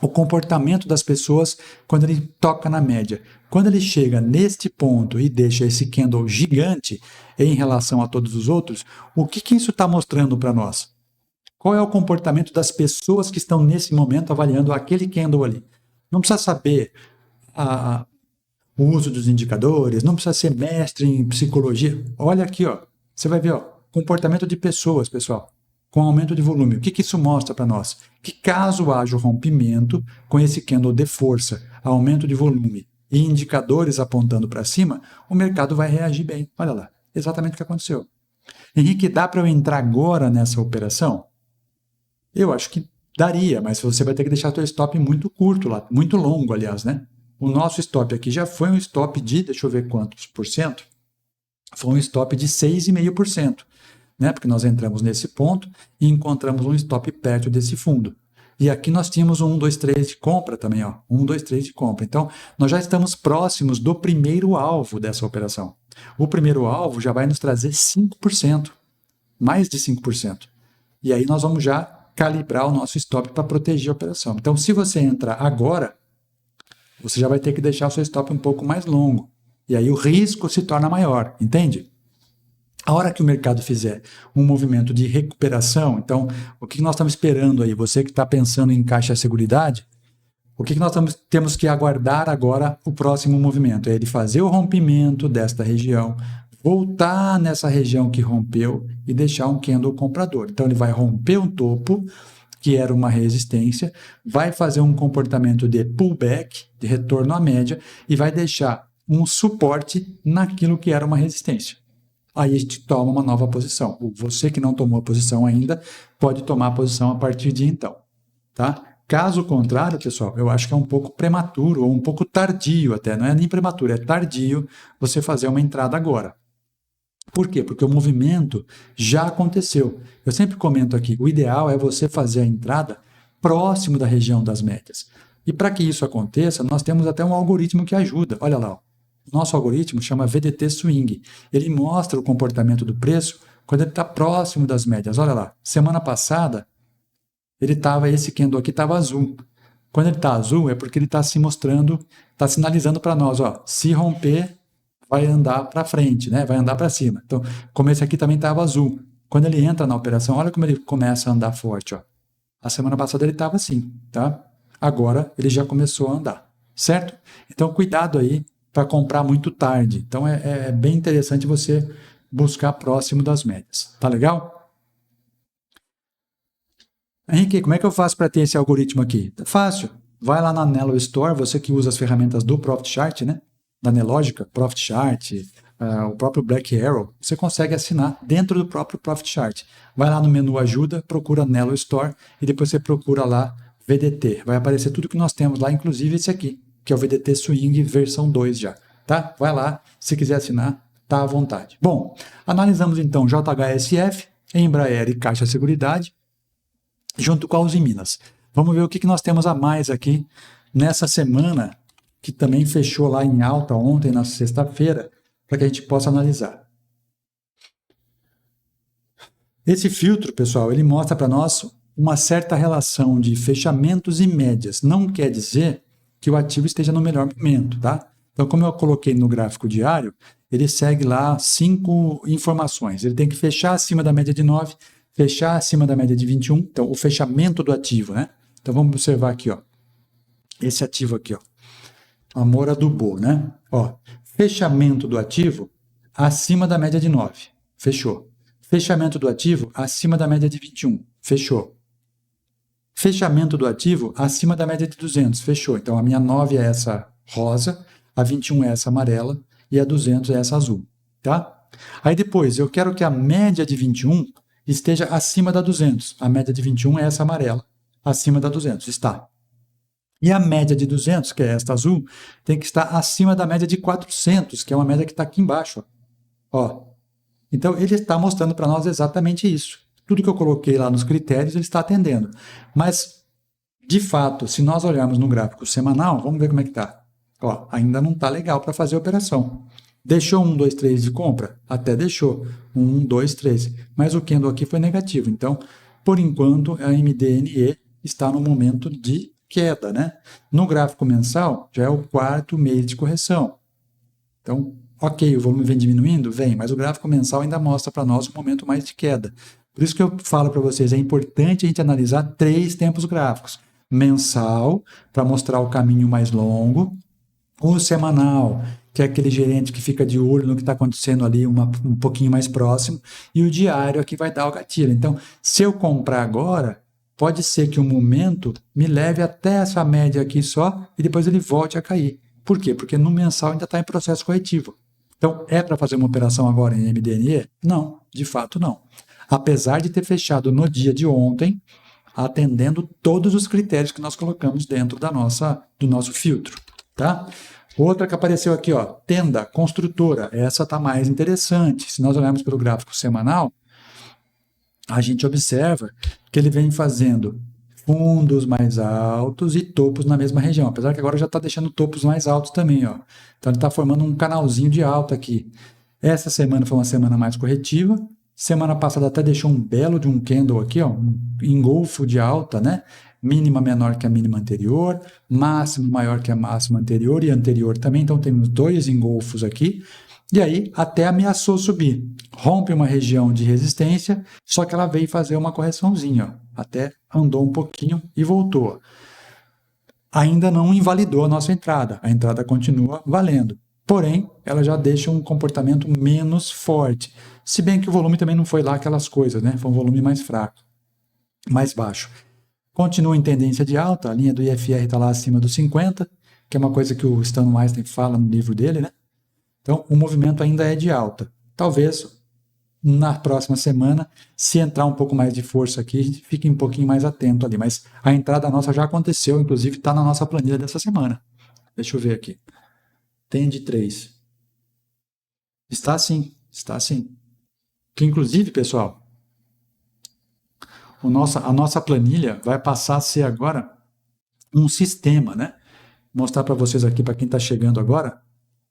o comportamento das pessoas quando ele toca na média. Quando ele chega neste ponto e deixa esse candle gigante em relação a todos os outros, o que isso está mostrando para nós? Qual é o comportamento das pessoas que estão nesse momento avaliando aquele candle ali? Não precisa saber o uso dos indicadores, não precisa ser mestre em psicologia. Olha aqui, ó, você vai ver, ó, comportamento de pessoas, pessoal, com aumento de volume. O que isso mostra para nós? Que caso haja o rompimento com esse candle de força, aumento de volume e indicadores apontando para cima, o mercado vai reagir bem. Olha lá, exatamente o que aconteceu. Henrique, dá para eu entrar agora nessa operação? Eu acho que daria, mas você vai ter que deixar seu stop muito curto lá, muito longo, aliás, né? O nosso stop aqui já foi um stop de, deixa eu ver quantos por cento, foi um stop de 6,5%, né? Porque nós entramos nesse ponto e encontramos um stop perto desse fundo. E aqui nós tínhamos um 1, 2, 3 de compra também, ó, 1, 2, 3 de compra. Então, nós já estamos próximos do primeiro alvo dessa operação. O primeiro alvo já vai nos trazer 5%, mais de 5%. E aí nós vamos já calibrar o nosso stop para proteger a operação. Então, se você entrar agora, você já vai ter que deixar o seu stop um pouco mais longo. E aí o risco se torna maior, entende? A hora que o mercado fizer um movimento de recuperação, então, o que nós estamos esperando aí? Você que está pensando em Caixa-Seguridade, o que nós temos que aguardar agora o próximo movimento? É ele fazer o rompimento desta região, voltar nessa região que rompeu e deixar um candle comprador. Então, ele vai romper um topo, que era uma resistência, vai fazer um comportamento de pullback, de retorno à média, e vai deixar um suporte naquilo que era uma resistência. Aí a gente toma uma nova posição. Você que não tomou a posição ainda, pode tomar a posição a partir de então. Tá? Caso contrário, pessoal, eu acho que é um pouco prematuro, ou um pouco tardio até, não é nem prematuro, é tardio você fazer uma entrada agora. Por quê? Porque o movimento já aconteceu. Eu sempre comento aqui, o ideal é você fazer a entrada próximo da região das médias. E para que isso aconteça, nós temos até um algoritmo que ajuda. Olha lá, ó. O nosso algoritmo chama VDT Swing. Ele mostra o comportamento do preço quando ele está próximo das médias. Olha lá, semana passada, esse candle aqui estava azul. Quando ele está azul, é porque ele está se mostrando, está sinalizando para nós, ó, se romper, vai andar para frente, né? Vai andar para cima. Então, como esse aqui também estava azul. Quando ele entra na operação, olha como ele começa a andar forte, ó. A semana passada ele estava assim, tá? Agora ele já começou a andar, certo? Então, cuidado aí para comprar muito tarde. Então, é bem interessante você buscar próximo das médias. Tá legal? Henrique, como é que eu faço para ter esse algoritmo aqui? Fácil. Vai lá na Nelo Store, você que usa as ferramentas do Profit Chart, né? Da Nelogica, Profit Chart, o próprio Black Arrow, você consegue assinar dentro do próprio Profit Chart. Vai lá no menu Ajuda, procura Nelo Store e depois você procura lá VDT. Vai aparecer tudo que nós temos lá, inclusive esse aqui, que é o VDT Swing versão 2 já. Tá? Vai lá, se quiser assinar, tá à vontade. Bom, analisamos então JHSF, Embraer e Caixa Seguridade, junto com a Uzi Minas. Vamos ver o que nós temos a mais aqui nessa semana, que também fechou lá em alta ontem, na sexta-feira, para que a gente possa analisar. Esse filtro, pessoal, ele mostra para nós uma certa relação de fechamentos e médias. Não quer dizer que o ativo esteja no melhor momento, tá? Então, como eu coloquei no gráfico diário, ele segue lá 5 informações. Ele tem que fechar acima da média de 9, fechar acima da média de 21, então o fechamento do ativo, né? Então, vamos observar aqui, ó. Esse ativo aqui, ó. Amora do Bo, né? Ó, fechamento do ativo acima da média de 9. Fechou. Fechamento do ativo acima da média de 21. Fechou. Fechamento do ativo acima da média de 200. Fechou. Então, a minha 9 é essa rosa, a 21 é essa amarela e a 200 é essa azul. Tá? Aí depois, eu quero que a média de 21 esteja acima da 200. A média de 21 é essa amarela, acima da 200. Está. E a média de 200, que é esta azul, tem que estar acima da média de 400, que é uma média que está aqui embaixo. Ó. Então, ele está mostrando para nós exatamente isso. Tudo que eu coloquei lá nos critérios, ele está atendendo. Mas, de fato, se nós olharmos no gráfico semanal, vamos ver como é que está. Ó, ainda não está legal para fazer a operação. Deixou 1, 2, 3 de compra? Até deixou. 1, 2, 3. Mas o candle aqui foi negativo. Então, por enquanto, a MDNE está no momento de queda, né? No gráfico mensal, já é o 4º mês de correção. Então, ok, o volume vem diminuindo? Vem, mas o gráfico mensal ainda mostra para nós um momento mais de queda. Por isso que eu falo para vocês, é importante a gente analisar 3 tempos gráficos. Mensal, para mostrar o caminho mais longo, o semanal, que é aquele gerente que fica de olho no que está acontecendo ali um pouquinho mais próximo, e o diário é que vai dar o gatilho. Então, se eu comprar agora, pode ser que o momento me leve até essa média aqui só, e depois ele volte a cair. Por quê? Porque no mensal ainda está em processo corretivo. Então, é para fazer uma operação agora em MDNE? Não, de fato não. Apesar de ter fechado no dia de ontem, atendendo todos os critérios que nós colocamos dentro do nosso filtro, tá? Outra que apareceu aqui, ó, Tenda Construtora. Essa está mais interessante. Se nós olharmos pelo gráfico semanal, a gente observa que ele vem fazendo fundos mais altos e topos na mesma região, apesar que agora já está deixando topos mais altos também, ó. Então ele está formando um canalzinho de alta aqui. Essa semana foi uma semana mais corretiva. Semana passada até deixou um belo de um candle aqui, ó, um engolfo de alta, né? Mínima menor que a mínima anterior, máximo maior que a máxima anterior e anterior também. Então temos 2 engolfos aqui. E aí até ameaçou subir. Rompe uma região de resistência, só que ela veio fazer uma correçãozinha, ó. Até andou um pouquinho e voltou. Ainda não invalidou a nossa entrada. A entrada continua valendo. Porém, ela já deixa um comportamento menos forte. Se bem que o volume também não foi lá aquelas coisas, né? Foi um volume mais fraco, mais baixo. Continua em tendência de alta, a linha do IFR está lá acima dos 50, que é uma coisa que o Stan Weinstein fala no livro dele, né? Então, o movimento ainda é de alta. Talvez, na próxima semana, se entrar um pouco mais de força aqui, a gente fique um pouquinho mais atento ali. Mas a entrada nossa já aconteceu, inclusive está na nossa planilha dessa semana. Deixa eu ver aqui. Tende 3. Está sim, está sim. Que inclusive, pessoal, a nossa planilha vai passar a ser agora um sistema, né? Vou mostrar para vocês aqui, para quem está chegando agora.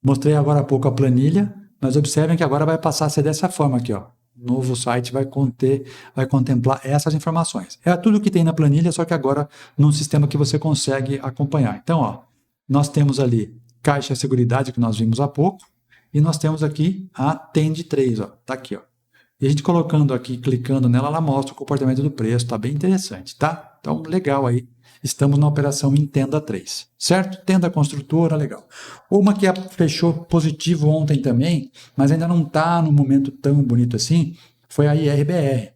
Mostrei agora há pouco a planilha, mas observem que agora vai passar a ser dessa forma aqui, ó. O novo site vai contemplar essas informações. É tudo que tem na planilha, só que agora num sistema que você consegue acompanhar. Então, ó, nós temos ali Caixa Seguridade, que nós vimos há pouco, e nós temos aqui a Tende 3, ó, tá aqui, ó. E a gente colocando aqui, clicando nela, ela mostra o comportamento do preço, tá bem interessante, tá? Então, legal aí. Estamos na operação em Tenda 3, certo? Tenda Construtora, legal. Uma que fechou positivo ontem também, mas ainda não está no momento tão bonito assim, foi a IRBR.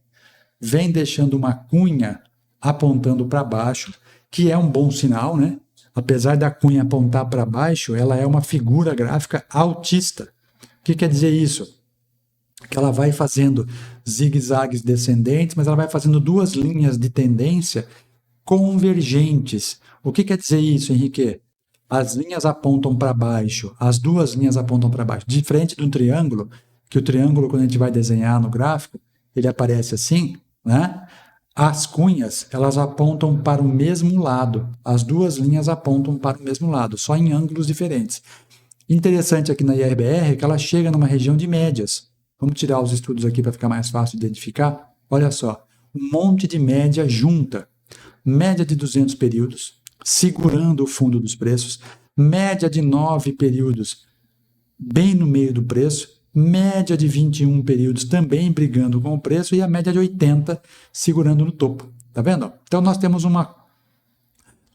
Vem deixando uma cunha apontando para baixo, que é um bom sinal, né? Apesar da cunha apontar para baixo, ela é uma figura gráfica altista. O que quer dizer isso? Que ela vai fazendo zigue-zagues descendentes, mas ela vai fazendo 2 linhas de tendência convergentes. O que quer dizer isso, Henrique? As linhas apontam para baixo, as 2 linhas apontam para baixo. Diferente de um triângulo, que o triângulo, quando a gente vai desenhar no gráfico, ele aparece assim, né? As cunhas, elas apontam para o mesmo lado. As 2 linhas apontam para o mesmo lado, só em ângulos diferentes. Interessante aqui na IRBR é que ela chega numa região de médias. Vamos tirar os estudos aqui para ficar mais fácil de identificar. Olha só, um monte de média junta. Média de 200 períodos, segurando o fundo dos preços. Média de 9 períodos, bem no meio do preço. Média de 21 períodos, também brigando com o preço. E a média de 80, segurando no topo. Tá vendo? Então, nós temos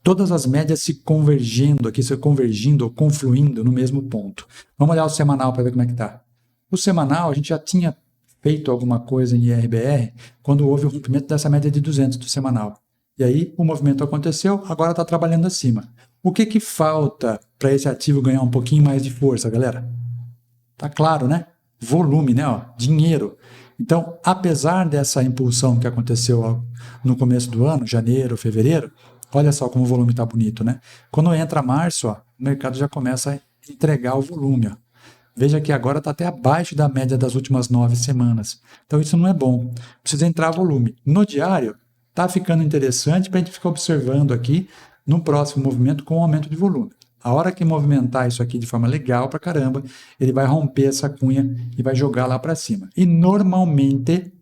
todas as médias se convergindo aqui, se convergindo ou confluindo no mesmo ponto. Vamos olhar o semanal para ver como é que está. O semanal, a gente já tinha feito alguma coisa em IRBR quando houve o rompimento dessa média de 200 do semanal. E aí o movimento aconteceu, agora está trabalhando acima. O que falta para esse ativo ganhar um pouquinho mais de força, galera? Tá claro, né? Volume, né? Ó, dinheiro. Então, apesar dessa impulsão que aconteceu no começo do ano, janeiro, fevereiro, olha só como o volume está bonito, né? Quando entra março, ó, o mercado já começa a entregar o volume, ó. Veja que agora está até abaixo da média das últimas 9 semanas. Então isso não é bom. Precisa entrar volume. No diário, está ficando interessante para a gente ficar observando aqui no próximo movimento com o aumento de volume. A hora que movimentar isso aqui de forma legal pra caramba, ele vai romper essa cunha e vai jogar lá para cima. E normalmente,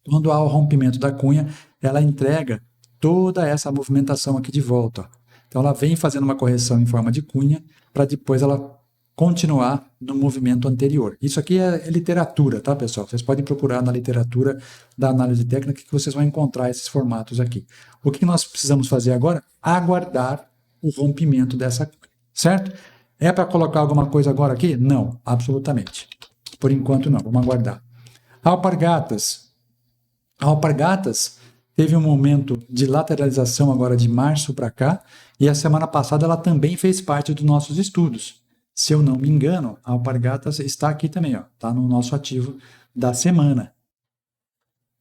quando há o rompimento da cunha, ela entrega toda essa movimentação aqui de volta. Ó. Então ela vem fazendo uma correção em forma de cunha para depois ela continuar no movimento anterior. Isso aqui é literatura, tá, pessoal? Vocês podem procurar na literatura da análise técnica que vocês vão encontrar esses formatos aqui. O que nós precisamos fazer agora? Aguardar o rompimento dessa cunha, certo? É para colocar alguma coisa agora aqui? Não, absolutamente. Por enquanto não, vamos aguardar. Alpargatas. A Alpargatas teve um momento de lateralização agora de março para cá, e a semana passada ela também fez parte dos nossos estudos. Se eu não me engano, a Alpargatas está aqui também, ó, está no nosso ativo da semana.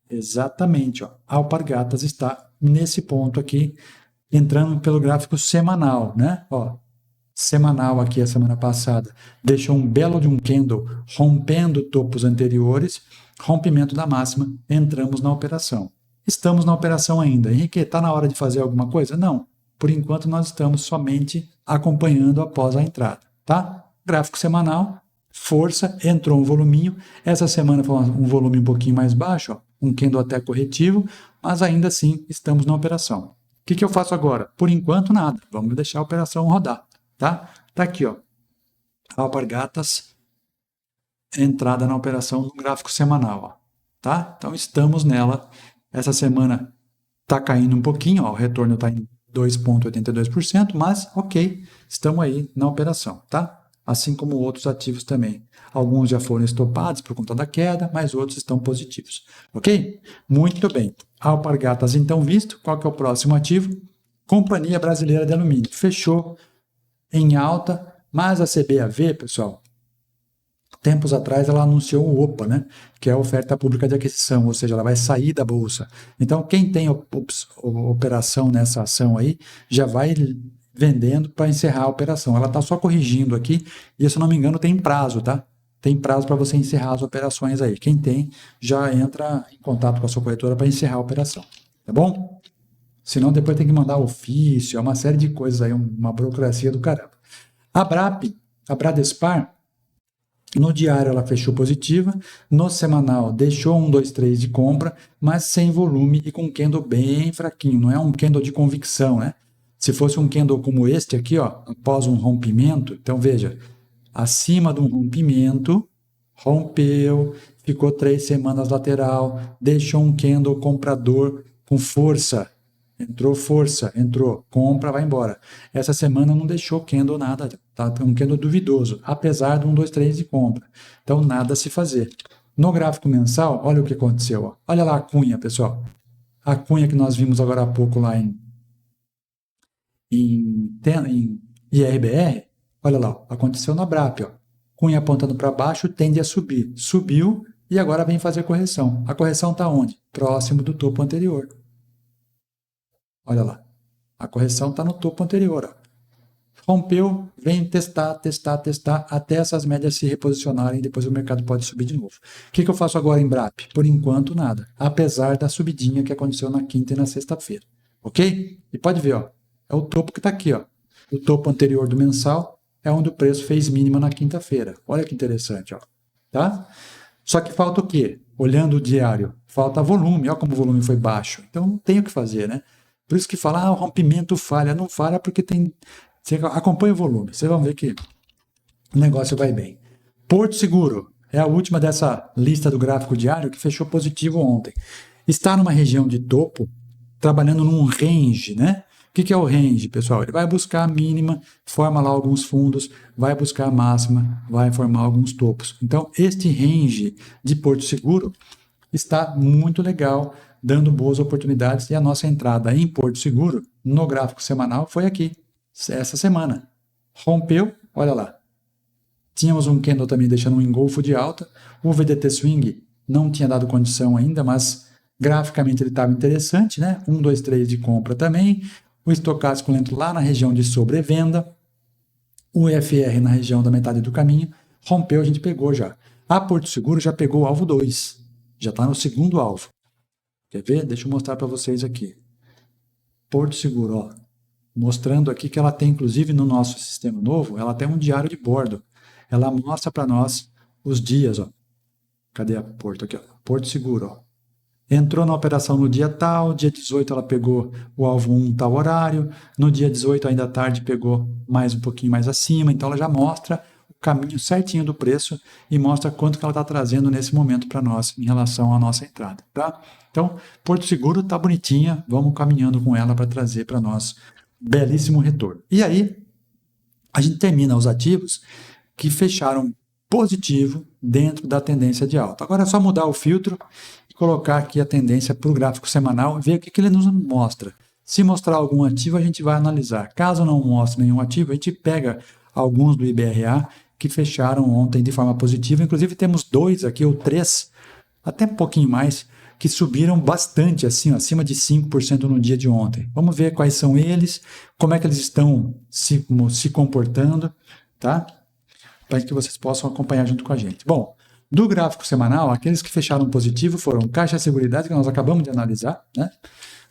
Exatamente, ó, a Alpargatas está nesse ponto aqui, entrando pelo gráfico semanal, né? Ó, semanal aqui a semana passada deixou um belo de um candle rompendo topos anteriores, rompimento da máxima, entramos na operação. Estamos na operação ainda. Henrique, está na hora de fazer alguma coisa? Não. Por enquanto nós estamos somente acompanhando após a entrada, tá? Gráfico semanal, força, entrou um voluminho. Essa semana foi um volume um pouquinho mais baixo, ó, um candle até corretivo, mas ainda assim estamos na operação. O que eu faço agora? Por enquanto nada. Vamos deixar a operação rodar. Tá? Tá aqui, ó. Alpargatas, entrada na operação no gráfico semanal, ó. Tá? Então estamos nela. Essa semana tá caindo um pouquinho, ó. O retorno está em 2,82%, mas ok, estamos aí na operação, tá? Assim como outros ativos também. Alguns já foram estopados por conta da queda, mas outros estão positivos. Ok? Muito bem. Alpargatas então visto. Qual que é o próximo ativo? Companhia Brasileira de Alumínio. Fechou em alta, mas a CBAV, pessoal, tempos atrás ela anunciou o OPA, né, que é a oferta pública de aquisição, ou seja, ela vai sair da bolsa. Então, quem tem operação nessa ação aí, já vai vendendo para encerrar a operação. Ela está só corrigindo aqui, e se eu não me engano tem prazo, tá? Tem prazo para você encerrar as operações aí. Quem tem, já entra em contato com a sua corretora para encerrar a operação, tá bom? Senão depois tem que mandar ofício, é uma série de coisas aí, uma burocracia do caramba. A BRAP, a Bradespar, no diário ela fechou positiva, no semanal deixou 1, 2, 3 de compra, mas sem volume e com um candle bem fraquinho, não é um candle de convicção, né? Se fosse um candle como este aqui, ó, após um rompimento, então veja, acima de um rompimento, rompeu, ficou 3 semanas lateral, deixou um candle comprador com força, entrou, compra, vai embora. Essa semana não deixou candle nada, tá um candle duvidoso, apesar de 1, 2, 3 de compra. Então, nada a se fazer. No gráfico mensal, olha o que aconteceu. Ó. Olha lá a cunha, pessoal. A cunha que nós vimos agora há pouco lá em IRBR, olha lá, ó, aconteceu na BRAP. Ó. Cunha apontando para baixo tende a subir. Subiu e agora vem fazer correção. A correção está onde? Próximo do topo anterior. Olha lá, a correção está no topo anterior. Ó. Rompeu, vem testar, até essas médias se reposicionarem e depois o mercado pode subir de novo. O que eu faço agora em BRAP? Por enquanto, nada. Apesar da subidinha que aconteceu na quinta e na sexta-feira. Ok? E pode ver, ó, é o topo que está aqui. Ó. O topo anterior do mensal é onde o preço fez mínima na quinta-feira. Olha que interessante. Ó. Tá? Só que falta o quê? Olhando o diário, falta volume. Olha como o volume foi baixo. Então, não tem o que fazer, né? Por isso que fala, o rompimento falha. Não falha porque tem... Você acompanha o volume. Vocês vão ver que o negócio vai bem. Porto Seguro é a última dessa lista do gráfico diário que fechou positivo ontem. Está numa região de topo, trabalhando num range, né? O que é o range, pessoal? Ele vai buscar a mínima, forma lá alguns fundos, vai buscar a máxima, vai formar alguns topos. Então, este range de Porto Seguro está muito legal, dando boas oportunidades, e a nossa entrada em Porto Seguro, no gráfico semanal, foi aqui, essa semana. Rompeu, olha lá. Tínhamos um candle também deixando um engolfo de alta, o VDT Swing não tinha dado condição ainda, mas graficamente ele estava interessante, né? 1, 2, 3 de compra também, o estocástico lento lá na região de sobrevenda, o EFR na região da metade do caminho, rompeu, a gente pegou já. A Porto Seguro já pegou o alvo 2, já está no segundo alvo. Quer ver? Deixa eu mostrar para vocês aqui. Porto Seguro, ó. Mostrando aqui que ela tem, inclusive no nosso sistema novo, ela tem um diário de bordo. Ela mostra para nós os dias, ó. Cadê a Porto? Aqui, ó. Porto Seguro, ó. entrou na operação no dia tal, dia 18 ela pegou o alvo 1 tal horário, no dia 18 ainda à tarde pegou mais um pouquinho mais acima, então ela já mostra o caminho certinho do preço e mostra quanto que ela está trazendo nesse momento para nós em relação à nossa entrada, tá? Então, Porto Seguro está bonitinha, vamos caminhando com ela para trazer para nós belíssimo retorno. E aí, a gente termina os ativos que fecharam positivo dentro da tendência de alta. Agora é só mudar o filtro e colocar aqui a tendência para o gráfico semanal e ver o que ele nos mostra. Se mostrar algum ativo, a gente vai analisar. Caso não mostre nenhum ativo, a gente pega alguns do IBRA que fecharam ontem de forma positiva. Inclusive temos 2 aqui, ou 3, até um pouquinho mais, que subiram bastante, assim, acima de 5% no dia de ontem. Vamos ver quais são eles, como é que eles estão se comportando, tá? Para que vocês possam acompanhar junto com a gente. Bom, do gráfico semanal, aqueles que fecharam positivo foram Caixa Seguridade, que nós acabamos de analisar, né?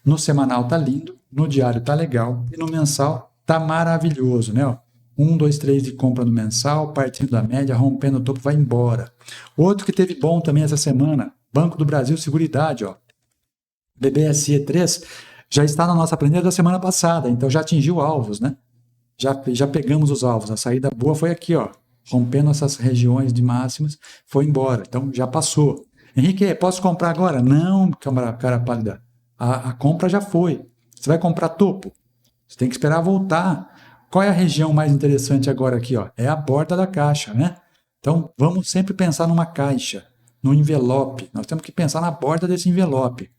No semanal tá lindo, no diário tá legal e no mensal tá maravilhoso, né? Ó, 1, 2, 3 de compra no mensal, partindo da média, rompendo o topo, vai embora. Outro que teve bom também essa semana, Banco do Brasil Seguridade, ó. BBSE3 já está na nossa planilha da semana passada, então já atingiu alvos, né? Já pegamos os alvos, a saída boa foi aqui, ó. Rompendo essas regiões de máximas, foi embora. Então, já passou. Henrique, posso comprar agora? Não, cara pálida. A compra já foi. Você vai comprar topo? Você tem que esperar voltar. Qual é a região mais interessante agora aqui? Ó? É a borda da caixa, né? Então, vamos sempre pensar numa caixa, no envelope. Nós temos que pensar na borda desse envelope.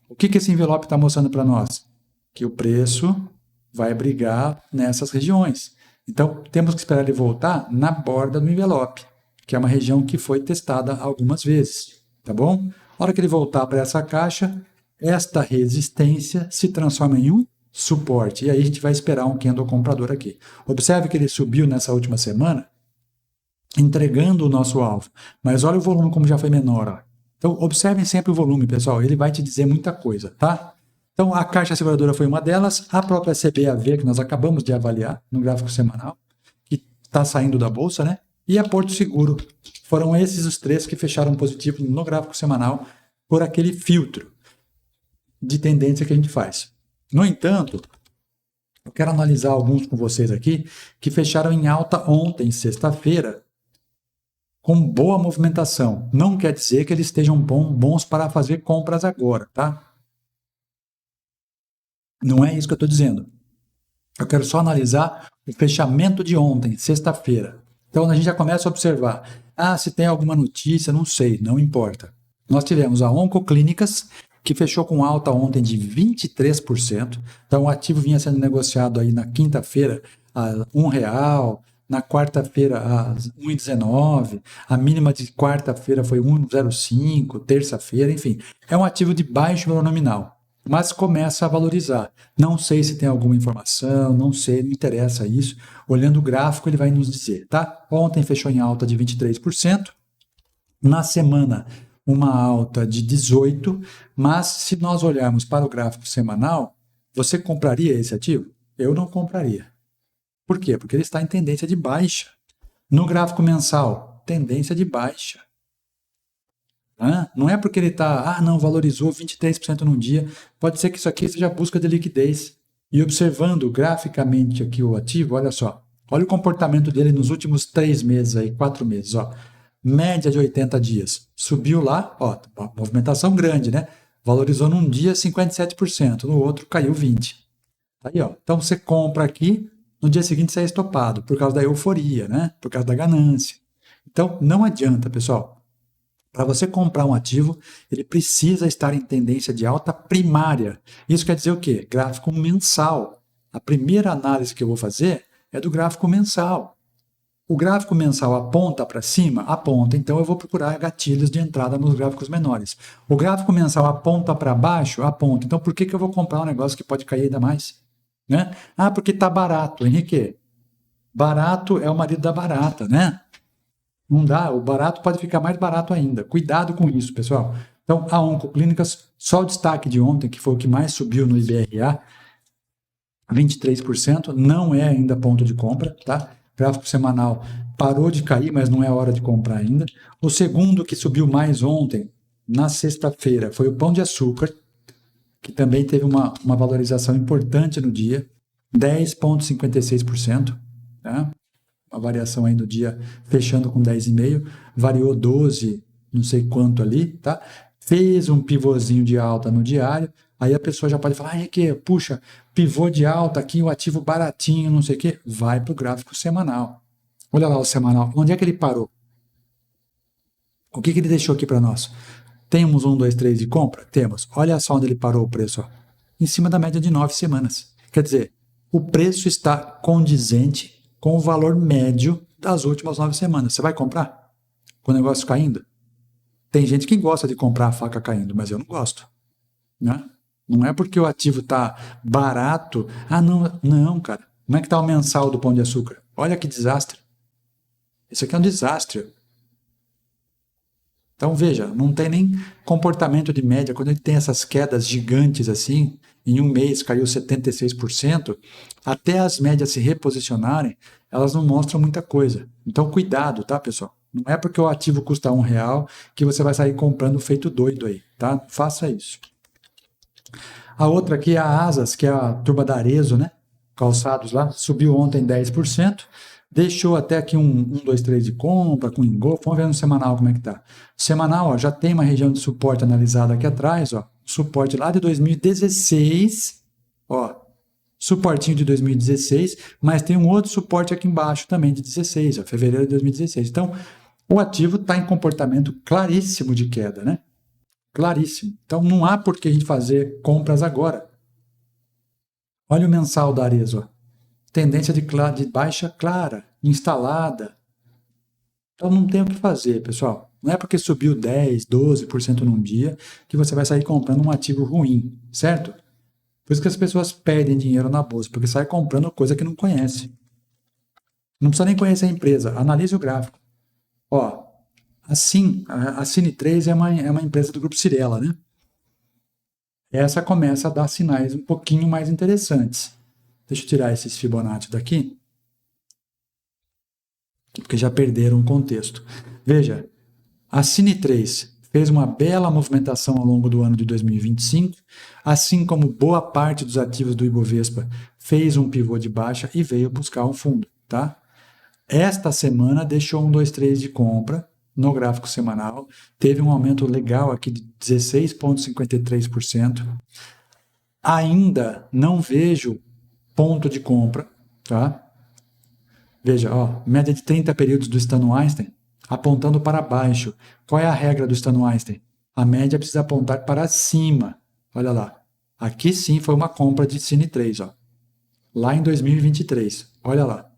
O que esse envelope está mostrando para nós? Que o preço vai brigar nessas regiões. Então, temos que esperar ele voltar na borda do envelope, que é uma região que foi testada algumas vezes, tá bom? A hora que ele voltar para essa caixa, esta resistência se transforma em um suporte. E aí a gente vai esperar um candle comprador aqui. Observe que ele subiu nessa última semana, entregando o nosso alvo. Mas olha o volume como já foi menor. Ó. Então, observem sempre o volume, pessoal. Ele vai te dizer muita coisa, tá? Então, a Caixa Seguradora foi uma delas, a própria CBAV, que nós acabamos de avaliar no gráfico semanal, que está saindo da Bolsa, né? E a Porto Seguro. Foram esses os 3 que fecharam positivo no gráfico semanal por aquele filtro de tendência que a gente faz. No entanto, eu quero analisar alguns com vocês aqui que fecharam em alta ontem, sexta-feira, com boa movimentação. Não quer dizer que eles estejam bons para fazer compras agora, tá? Não é isso que eu estou dizendo. Eu quero só analisar o fechamento de ontem, sexta-feira. Então a gente já começa a observar. Se tem alguma notícia, não sei, não importa. Nós tivemos a Oncoclínicas, que fechou com alta ontem de 23%. Então o ativo vinha sendo negociado aí na quinta-feira a R$1, na quarta-feira a 1,19, a mínima de quarta-feira foi 1,05, terça-feira, enfim. É um ativo de baixo valor nominal. Mas começa a valorizar. Não sei se tem alguma informação, não sei, não interessa isso. Olhando o gráfico, ele vai nos dizer, tá? Ontem fechou em alta de 23%, na semana uma alta de 18%, mas se nós olharmos para o gráfico semanal, você compraria esse ativo? Eu não compraria. Por quê? Porque ele está em tendência de baixa. No gráfico mensal, tendência de baixa. Não é porque ele está, não, valorizou 23% num dia, pode ser que isso aqui seja busca de liquidez. E observando graficamente aqui o ativo, olha só, olha o comportamento dele nos últimos 3 meses, aí, 4 meses, ó. Média de 80 dias, subiu lá, ó, uma movimentação grande, né? Valorizou num dia 57%, no outro caiu 20%. Aí, ó, então você compra aqui, no dia seguinte você é estopado, por causa da euforia, né? Por causa da ganância. Então, não adianta, pessoal. Para você comprar um ativo, ele precisa estar em tendência de alta primária. Isso quer dizer o quê? Gráfico mensal. A primeira análise que eu vou fazer é do gráfico mensal. O gráfico mensal aponta para cima? Aponta. Então eu vou procurar gatilhos de entrada nos gráficos menores. O gráfico mensal aponta para baixo? Aponta. Então por que eu vou comprar um negócio que pode cair ainda mais? Né? Porque está barato. Henrique, barato é o marido da barata, né? Não dá, o barato pode ficar mais barato ainda. Cuidado com isso, pessoal. Então, a Oncoclínicas, só o destaque de ontem, que foi o que mais subiu no IBRA, 23%, não é ainda ponto de compra, tá? Gráfico semanal parou de cair, mas não é hora de comprar ainda. O segundo que subiu mais ontem na sexta-feira foi o Pão de Açúcar, que também teve uma valorização importante no dia, 10,56%, tá? Uma variação aí no dia, fechando com 10,5%, variou 12, não sei quanto ali, tá? Fez um pivôzinho de alta no diário, aí a pessoa já pode falar, puxa, pivô de alta aqui, o ativo baratinho, não sei o quê, vai para o gráfico semanal. Olha lá o semanal, onde é que ele parou? O que ele deixou aqui para nós? Temos 1, 2, 3 de compra? Temos. Olha só onde ele parou o preço. Ó. Em cima da média de 9 semanas. Quer dizer, o preço está condizente com o valor médio das últimas 9 semanas. Você vai comprar? Com o negócio caindo? Tem gente que gosta de comprar a faca caindo, mas eu não gosto. Né? Não é porque o ativo está barato. Ah, não, cara. Como é que está o mensal do Pão de Açúcar? Olha que desastre. Isso aqui é um desastre. Então, veja, não tem nem comportamento de média. Quando a gente tem essas quedas gigantes assim, em um mês caiu 76%, até as médias se reposicionarem, elas não mostram muita coisa. Então, cuidado, tá, pessoal? Não é porque o ativo custa R$1 que você vai sair comprando feito doido aí, tá? Faça isso. A outra aqui é a Asas, que é a turma da Arezzo, né? Calçados lá, subiu ontem 10%. Deixou até aqui um 2, 3 de compra, com engolfo. Vamos ver no semanal como é que tá. O semanal, ó, já tem uma região de suporte analisada aqui atrás, ó. Suporte lá de 2016, ó. Suportinho de 2016, mas tem um outro suporte aqui embaixo também de 16, ó, fevereiro de 2016. Então, o ativo está em comportamento claríssimo de queda, né? Claríssimo. Então, não há por que a gente fazer compras agora. Olha o mensal da Arezzo, ó. Tendência de baixa clara, instalada. Então não tem o que fazer, pessoal. Não é porque subiu 10, 12% num dia que você vai sair comprando um ativo ruim, certo? Por isso que as pessoas perdem dinheiro na bolsa, porque saem comprando coisa que não conhece. Não precisa nem conhecer a empresa, analise o gráfico. Ó, assim, a Cine3 é uma empresa do grupo Cirela, né? Essa começa a dar sinais um pouquinho mais interessantes. Deixa eu tirar esses Fibonacci daqui, porque já perderam o contexto. Veja, a Cine3 fez uma bela movimentação ao longo do ano de 2025, assim como boa parte dos ativos do Ibovespa fez um pivô de baixa e veio buscar um fundo. Tá? Esta semana deixou um 2, 3 de compra no gráfico semanal, teve um aumento legal aqui de 16,53%. Ainda não vejo ponto de compra, tá? Veja, ó, média de 30 períodos do Stano Einstein apontando para baixo. Qual é a regra do Stano Einstein? A média precisa apontar para cima. Olha lá. Aqui sim foi uma compra de Cine3, ó. Lá em 2023. Olha lá.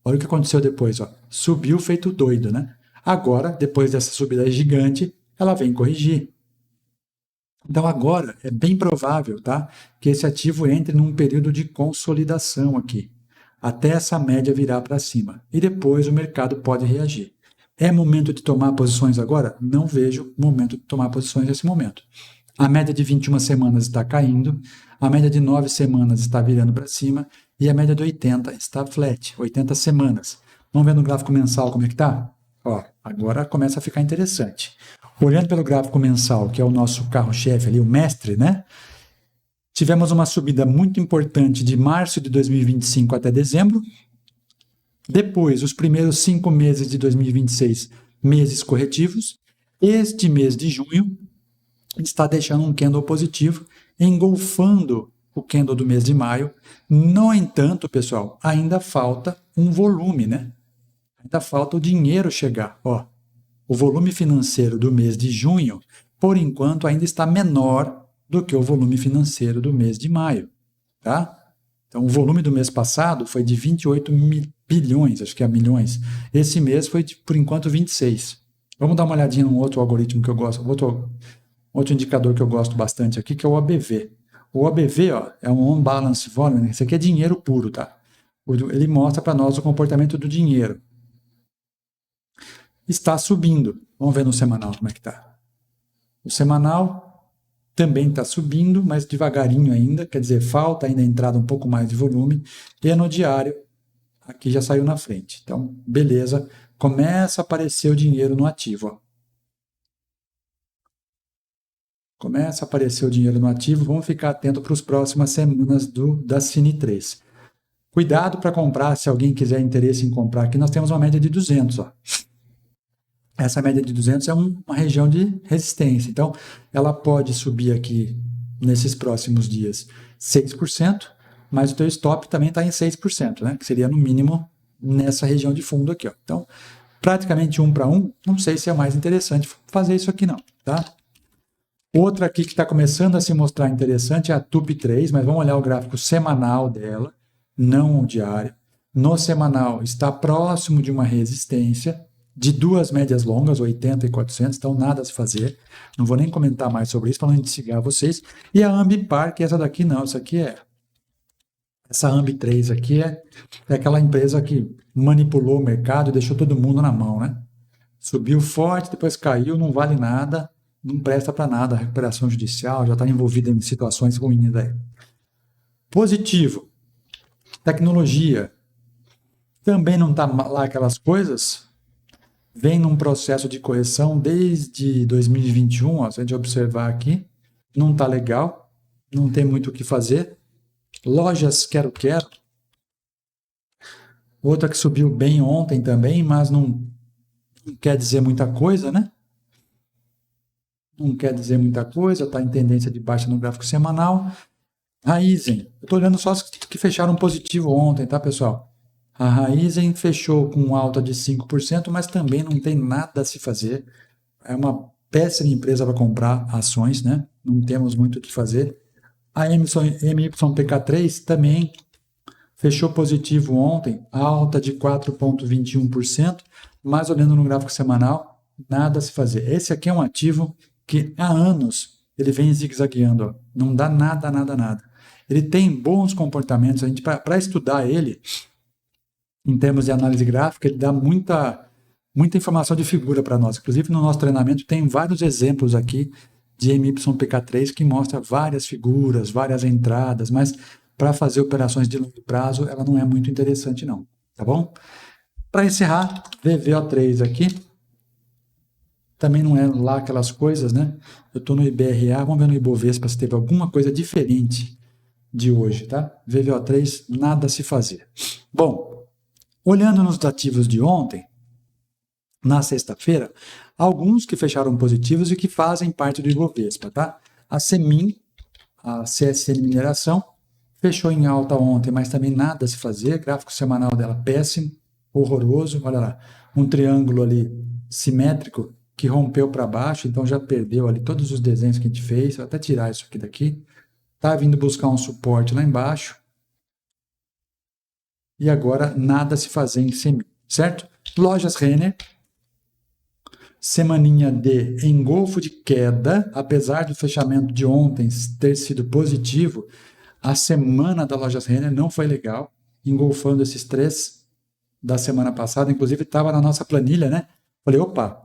Olha o que aconteceu depois, ó. Subiu feito doido, né? Agora, depois dessa subida gigante, ela vem corrigir. Então agora é bem provável, tá, que esse ativo entre num período de consolidação aqui, até essa média virar para cima. E depois o mercado pode reagir. É momento de tomar posições agora? Não vejo momento de tomar posições nesse momento. A média de 21 semanas está caindo, a média de 9 semanas está virando para cima e a média de 80 está flat, 80 semanas. Vamos ver no gráfico mensal como é que está? Ó, agora começa a ficar interessante. Olhando pelo gráfico mensal, que é o nosso carro-chefe ali, o mestre, né? Tivemos uma subida muito importante de março de 2025 até dezembro. Depois, os primeiros 5 meses de 2026, meses corretivos. Este mês de junho está deixando um candle positivo, engolfando o candle do mês de maio. No entanto, pessoal, ainda falta um volume, né? Ainda falta o dinheiro chegar. Ó, o volume financeiro do mês de junho, por enquanto, ainda está menor do que o volume financeiro do mês de maio, tá? Então, o volume do mês passado foi de 28 bilhões, acho que é milhões. Esse mês foi, por enquanto, 26. Vamos dar uma olhadinha num outro algoritmo que eu gosto, outro indicador que eu gosto bastante aqui, que é o OBV. O OBV, ó, é um On Balance Volume, isso aqui é dinheiro puro, tá? Ele mostra para nós o comportamento do dinheiro. Está subindo. Vamos ver no semanal como é que está. O semanal também está subindo, mas devagarinho ainda, quer dizer, falta ainda a entrada um pouco mais de volume. E no diário, aqui já saiu na frente. Então, beleza, começa a aparecer o dinheiro no ativo. Ó. Começa a aparecer o dinheiro no ativo, vamos ficar atento para as próximas semanas da Cine 3. Cuidado para comprar, se alguém quiser interesse em comprar aqui, nós temos uma média de 200, ó. Essa média de 200 é uma região de resistência, então ela pode subir aqui nesses próximos dias 6%, mas o teu stop também está em 6%, né? Que seria no mínimo nessa região de fundo aqui, ó. Então, praticamente 1 para 1, não sei se é mais interessante fazer isso aqui não, tá? Outra aqui que está começando a se mostrar interessante é a TUP3, mas vamos olhar o gráfico semanal dela, não o diário. No semanal está próximo de uma resistência de duas médias longas, 80 e 400, então nada a se fazer. Não vou nem comentar mais sobre isso para não instigar vocês. E a Ambipar, que essa daqui não, essa Ambi3 aqui é aquela empresa que manipulou o mercado e deixou todo mundo na mão, né? Subiu forte, depois caiu, não vale nada, não presta para nada, recuperação judicial, já está envolvida em situações ruins aí. Positivo, tecnologia, também não está lá aquelas coisas, vem num processo de correção desde 2021, ó, se a gente observar aqui, não está legal, não tem muito o que fazer. Lojas quero, outra que subiu bem ontem também, mas não quer dizer muita coisa, né? Não quer dizer muita coisa, está em tendência de baixa no gráfico semanal. Raizen, eu estou olhando só os que fecharam positivo ontem, tá, pessoal? A Raizen fechou com alta de 5%, mas também não tem nada a se fazer. É uma péssima empresa para comprar ações, né? Não temos muito o que fazer. A MYPK3 também fechou positivo ontem, alta de 4,21%, mas olhando no gráfico semanal, nada a se fazer. Esse aqui é um ativo que há anos ele vem zigue-zagueando, ó. Não dá nada. Ele tem bons comportamentos, a gente para estudar ele, em termos de análise gráfica, ele dá muita informação de figura para nós. Inclusive, no nosso treinamento tem vários exemplos aqui de MYPK3 que mostra várias figuras, várias entradas, mas para fazer operações de longo prazo, ela não é muito interessante não, tá bom? Para encerrar, VVO3 aqui, também não é lá aquelas coisas, né? Eu estou no IBRA, vamos ver no Ibovespa se teve alguma coisa diferente de hoje, tá? VVO3, nada a se fazer. Bom, olhando nos ativos de ontem, na sexta-feira, alguns que fecharam positivos e que fazem parte do Ibovespa, tá? A Semin, a CSN Mineração, fechou em alta ontem, mas também nada a se fazer, gráfico semanal dela péssimo, horroroso, olha lá, um triângulo ali simétrico que rompeu para baixo, então já perdeu ali todos os desenhos que a gente fez, vou até tirar isso aqui daqui, tá vindo buscar um suporte lá embaixo, e agora nada a se fazer em Semin, certo? Lojas Renner, semaninha de engolfo de queda, apesar do fechamento de ontem ter sido positivo, a semana da Lojas Renner não foi legal, engolfando esses 3 da semana passada, inclusive estava na nossa planilha, né? Falei, opa,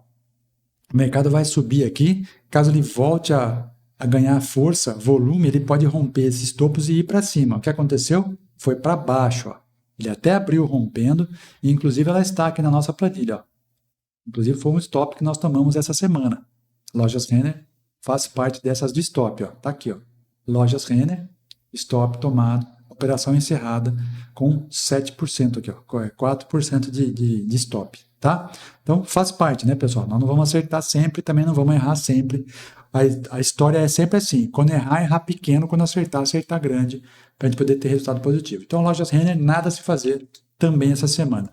o mercado vai subir aqui, caso ele volte a ganhar força, volume, ele pode romper esses topos e ir para cima. O que aconteceu? Foi para baixo, ó. Ele até abriu rompendo, e inclusive ela está aqui na nossa planilha, ó. Inclusive foi um stop que nós tomamos essa semana. Lojas Renner faz parte dessas de stop, ó. Tá aqui, ó. Lojas Renner, stop tomado, operação encerrada com 7% aqui, ó. 4% de stop, tá? Então faz parte, né, pessoal? Nós não vamos acertar sempre, também não vamos errar sempre. A história é sempre assim, quando errar pequeno, quando acertar grande, para a gente poder ter resultado positivo. Então, Lojas Renner, nada a se fazer também essa semana.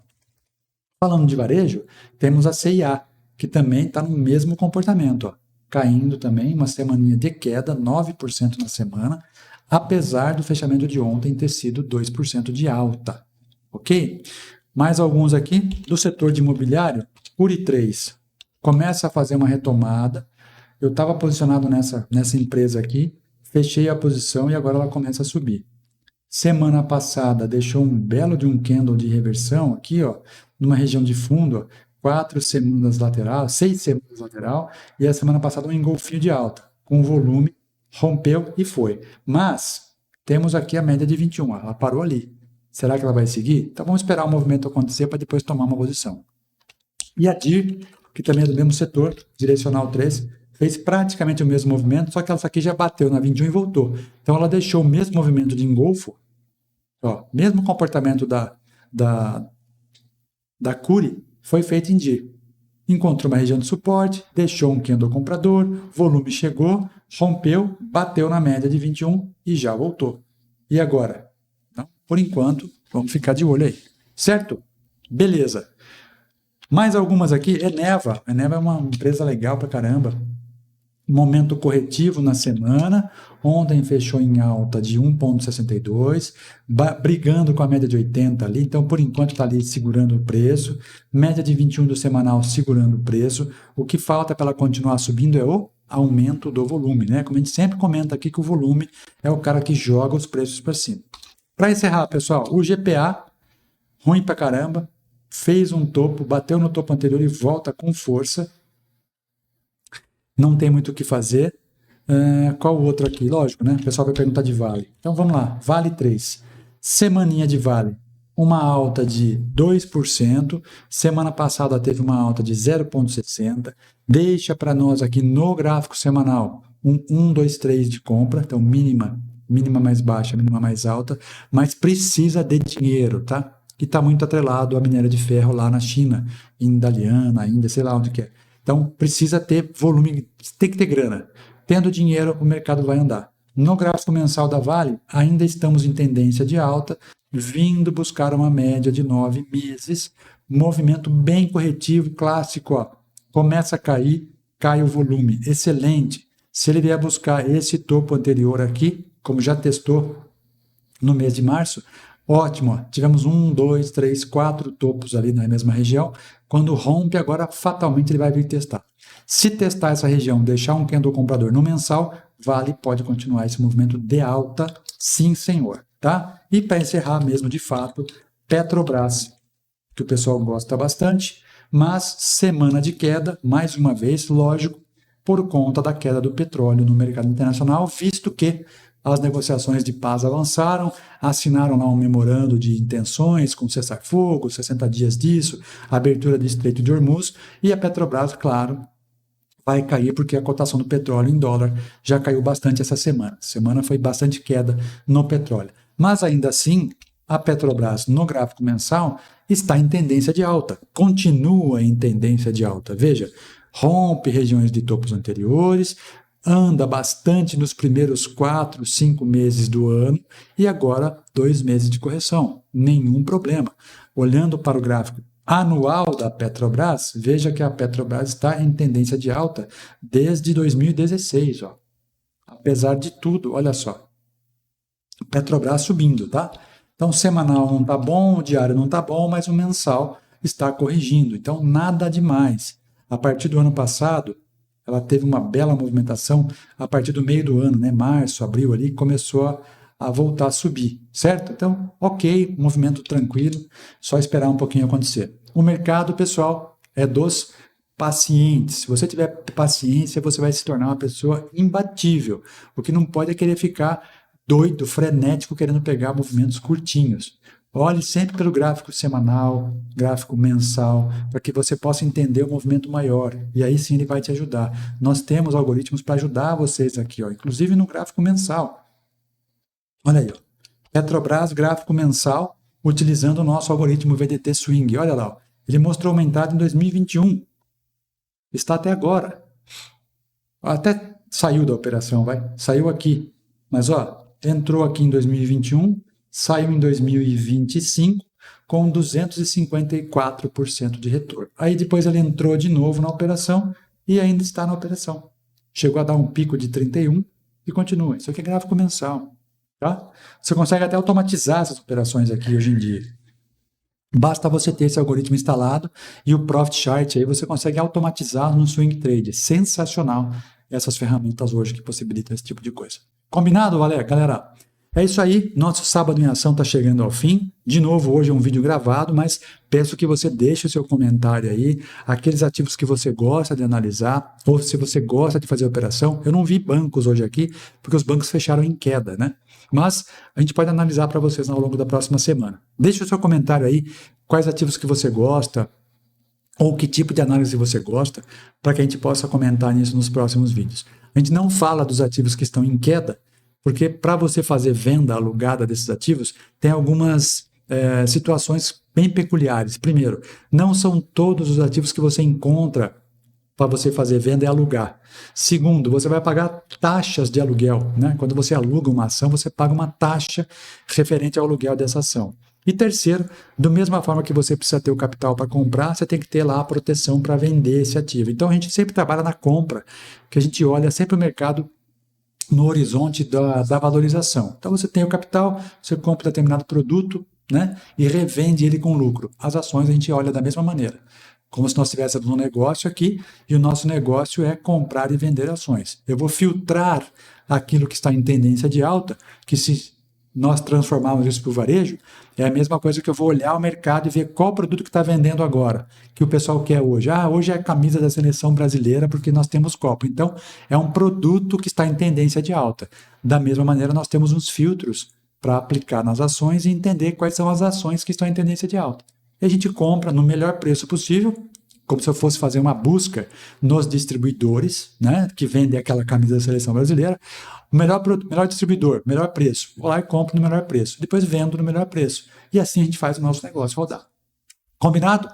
Falando de varejo, temos a CIA, que também está no mesmo comportamento, ó, caindo também, uma semaninha de queda, 9% na semana, apesar do fechamento de ontem ter sido 2% de alta, ok? Mais alguns aqui, do setor de imobiliário, Uri3, começa a fazer uma retomada, eu estava posicionado nessa empresa aqui, fechei a posição e agora ela começa a subir. Semana passada deixou um belo de um candle de reversão aqui, ó, numa região de fundo, ó, 6 semanas lateral, e a semana passada um engolfinho de alta, com volume, rompeu e foi. Mas temos aqui a média de 21, ó, ela parou ali. Será que ela vai seguir? Então vamos esperar o movimento acontecer para depois tomar uma posição. E a DIR, que também é do mesmo setor, direcional 3, fez praticamente o mesmo movimento, só que essa aqui já bateu na 21 e voltou. Então ela deixou o mesmo movimento de engolfo, ó, mesmo comportamento da Cury, foi feito em D. Encontrou uma região de suporte, deixou um candle comprador, volume chegou, rompeu, bateu na média de 21 e já voltou. E agora? Então, por enquanto, vamos ficar de olho aí. Certo? Beleza. Mais algumas aqui. Eneva. Eneva é uma empresa legal pra caramba. Momento corretivo na semana. Ontem fechou em alta de 1,62, brigando com a média de 80 ali. Então, por enquanto, está ali segurando o preço. Média de 21 do semanal segurando o preço. O que falta para ela continuar subindo é o aumento do volume, né? Como a gente sempre comenta aqui, que o volume é o cara que joga os preços para cima. Para encerrar, pessoal, o GPA, ruim pra caramba, fez um topo, bateu no topo anterior e volta com força. Não tem muito o que fazer. Qual o outro aqui? Lógico, né? O pessoal vai perguntar de Vale. Então vamos lá. Vale 3. Semaninha de Vale. Uma alta de 2%. Semana passada teve uma alta de 0,60. Deixa para nós aqui no gráfico semanal um 1, 2, 3 de compra. Então mínima mais baixa, mínima mais alta. Mas precisa de dinheiro, tá? Que está muito atrelado à minério de ferro lá na China, em Dalian, Índia, sei lá onde que é. Então, precisa ter volume, tem que ter grana. Tendo dinheiro, o mercado vai andar. No gráfico mensal da Vale, ainda estamos em tendência de alta, vindo buscar uma média de 9 meses. Movimento bem corretivo, clássico. Ó. Começa a cair, cai o volume. Excelente. Se ele vier buscar esse topo anterior aqui, como já testou no mês de março, ótimo, ó. Tivemos 1, 2, 3, 4 topos ali na mesma região. Quando rompe, agora fatalmente ele vai vir testar. Se testar essa região, deixar um candle comprador no mensal, Vale pode continuar esse movimento de alta, sim senhor, tá? E para encerrar mesmo de fato, Petrobras, que o pessoal gosta bastante, mas semana de queda, mais uma vez, lógico, por conta da queda do petróleo no mercado internacional, visto que as negociações de paz avançaram, assinaram lá um memorando de intenções com cessar-fogo, 60 dias disso, abertura do Estreito de Hormuz, e a Petrobras, claro, vai cair porque a cotação do petróleo em dólar já caiu bastante essa semana. Semana foi bastante queda no petróleo. Mas ainda assim, a Petrobras no gráfico mensal está em tendência de alta, continua em tendência de alta. Veja, rompe regiões de topos anteriores, anda bastante nos primeiros 4, 5 meses do ano e agora 2 meses de correção. Nenhum problema. Olhando para o gráfico anual da Petrobras, veja que a Petrobras está em tendência de alta desde 2016. Ó. Apesar de tudo, olha só. Petrobras subindo, tá? Então, o semanal não está bom, o diário não está bom, mas o mensal está corrigindo. Então, nada demais. A partir do ano passado, ela teve uma bela movimentação a partir do meio do ano, né? Março, abril ali, começou a voltar a subir, certo? Então, ok, movimento tranquilo, só esperar um pouquinho acontecer. O mercado, pessoal, é dos pacientes. Se você tiver paciência, você vai se tornar uma pessoa imbatível. O que não pode é querer ficar doido, frenético, querendo pegar movimentos curtinhos. Olhe sempre pelo gráfico semanal, gráfico mensal, para que você possa entender o movimento maior. E aí sim ele vai te ajudar. Nós temos algoritmos para ajudar vocês aqui, ó, inclusive no gráfico mensal. Olha aí, ó. Petrobras, gráfico mensal, utilizando o nosso algoritmo VDT Swing. Olha lá, ó. Ele mostrou aumentado em 2021. Está até agora. Até saiu da operação, vai. Saiu aqui. Mas, ó, entrou aqui em 2021, saiu em 2025 com 254% de retorno. Aí depois ele entrou de novo na operação e ainda está na operação. Chegou a dar um pico de 31 e continua. Isso aqui é gráfico mensal. Tá? Você consegue até automatizar essas operações aqui hoje em dia. Basta você ter esse algoritmo instalado e o Profit Chart aí você consegue automatizar no Swing Trade. Sensacional essas ferramentas hoje que possibilitam esse tipo de coisa. Combinado, galera? É isso aí, nosso Sábado em Ação está chegando ao fim. De novo, hoje é um vídeo gravado, mas peço que você deixe o seu comentário aí, aqueles ativos que você gosta de analisar, ou se você gosta de fazer operação. Eu não vi bancos hoje aqui, porque os bancos fecharam em queda, né? Mas a gente pode analisar para vocês ao longo da próxima semana. Deixe o seu comentário aí, quais ativos que você gosta, ou que tipo de análise você gosta, para que a gente possa comentar nisso nos próximos vídeos. A gente não fala dos ativos que estão em queda, porque para você fazer venda alugada desses ativos, tem algumas situações bem peculiares. Primeiro, não são todos os ativos que você encontra para você fazer venda e alugar. Segundo, você vai pagar taxas de aluguel, né? Quando você aluga uma ação, você paga uma taxa referente ao aluguel dessa ação. E terceiro, da mesma forma que você precisa ter o capital para comprar, você tem que ter lá a proteção para vender esse ativo. Então a gente sempre trabalha na compra, que a gente olha sempre o mercado no horizonte da valorização. Então você tem o capital, você compra determinado produto, né, e revende ele com lucro. As ações a gente olha da mesma maneira, como se nós tivéssemos um negócio aqui, e o nosso negócio é comprar e vender ações. Eu vou filtrar aquilo que está em tendência de alta, que se nós transformarmos isso para o varejo, é a mesma coisa que eu vou olhar o mercado e ver qual produto que está vendendo agora, que o pessoal quer hoje. Hoje é a camisa da seleção brasileira porque nós temos Copa. Então, é um produto que está em tendência de alta. Da mesma maneira, nós temos uns filtros para aplicar nas ações e entender quais são as ações que estão em tendência de alta. E a gente compra no melhor preço possível, como se eu fosse fazer uma busca nos distribuidores, né, que vendem aquela camisa da seleção brasileira. O melhor produto, melhor distribuidor, melhor preço. Vou lá e compro no melhor preço. Depois vendo no melhor preço. E assim a gente faz o nosso negócio rodar. Combinado?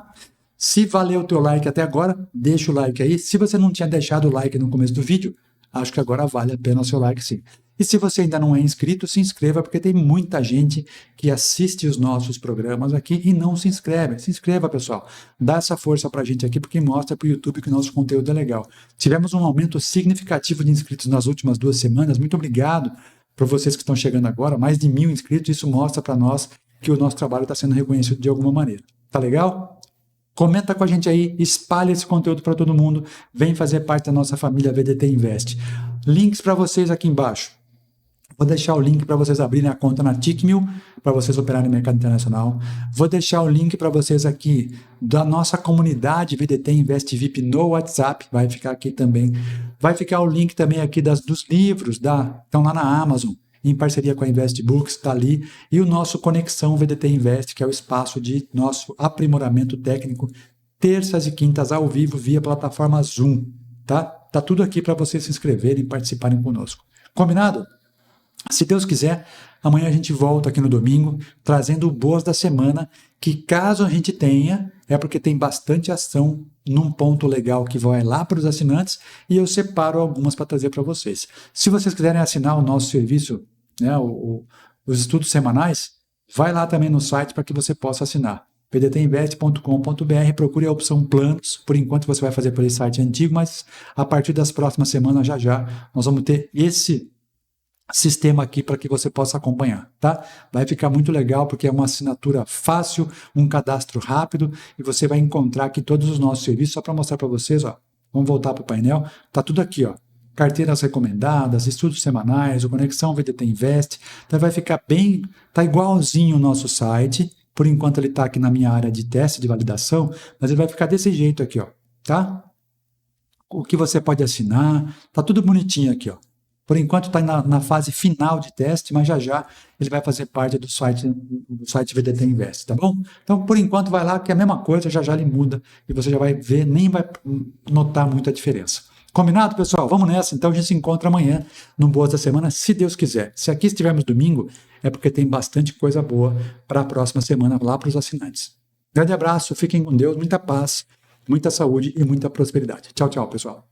Se valeu o teu like até agora, deixa o like aí. Se você não tinha deixado o like no começo do vídeo, acho que agora vale a pena o seu like sim. E se você ainda não é inscrito, se inscreva, porque tem muita gente que assiste os nossos programas aqui e não se inscreve. Se inscreva, pessoal. Dá essa força pra gente aqui, porque mostra pro YouTube que o nosso conteúdo é legal. Tivemos um aumento significativo de inscritos nas últimas 2 semanas. Muito obrigado para vocês que estão chegando agora. Mais de 1.000 inscritos. Isso mostra para nós que o nosso trabalho está sendo reconhecido de alguma maneira. Tá legal? Comenta com a gente aí, espalha esse conteúdo para todo mundo. Vem fazer parte da nossa família VDT Invest. Links para vocês aqui embaixo. Vou deixar o link para vocês abrirem a conta na Tickmill, para vocês operarem no mercado internacional. Vou deixar o link para vocês aqui da nossa comunidade VDT Invest VIP no WhatsApp, vai ficar aqui também. Vai ficar o link também aqui dos livros, estão lá na Amazon, em parceria com a Investbooks, está ali. E o nosso Conexão VDT Invest, que é o espaço de nosso aprimoramento técnico, terças e quintas ao vivo via plataforma Zoom, tá? Tá tudo aqui para vocês se inscreverem e participarem conosco. Combinado? Se Deus quiser, amanhã a gente volta aqui no domingo, trazendo o boas da semana, que caso a gente tenha, é porque tem bastante ação num ponto legal que vai lá para os assinantes, e eu separo algumas para trazer para vocês. Se vocês quiserem assinar o nosso serviço, né, os estudos semanais, vai lá também no site para que você possa assinar. vdtinvest.com.br, procure a opção planos, por enquanto você vai fazer pelo site antigo, mas a partir das próximas semanas já nós vamos ter esse sistema aqui para que você possa acompanhar, tá? Vai ficar muito legal porque é uma assinatura fácil, um cadastro rápido e você vai encontrar aqui todos os nossos serviços, só para mostrar para vocês, ó. Vamos voltar para o painel, tá tudo aqui, ó. Carteiras recomendadas, estudos semanais, o Conexão VDT Invest, então vai ficar bem, tá igualzinho o nosso site, por enquanto ele tá aqui na minha área de teste, de validação, mas ele vai ficar desse jeito aqui, ó, tá? O que você pode assinar, tá tudo bonitinho aqui, ó. Por enquanto está na fase final de teste, mas já ele vai fazer parte do site VDT Invest, tá bom? Então, por enquanto, vai lá que é a mesma coisa, já ele muda e você já vai ver, nem vai notar muita diferença. Combinado, pessoal? Vamos nessa. Então, a gente se encontra amanhã no Boas da Semana, se Deus quiser. Se aqui estivermos domingo, é porque tem bastante coisa boa para a próxima semana lá para os assinantes. Grande abraço, fiquem com Deus, muita paz, muita saúde e muita prosperidade. Tchau, tchau, pessoal.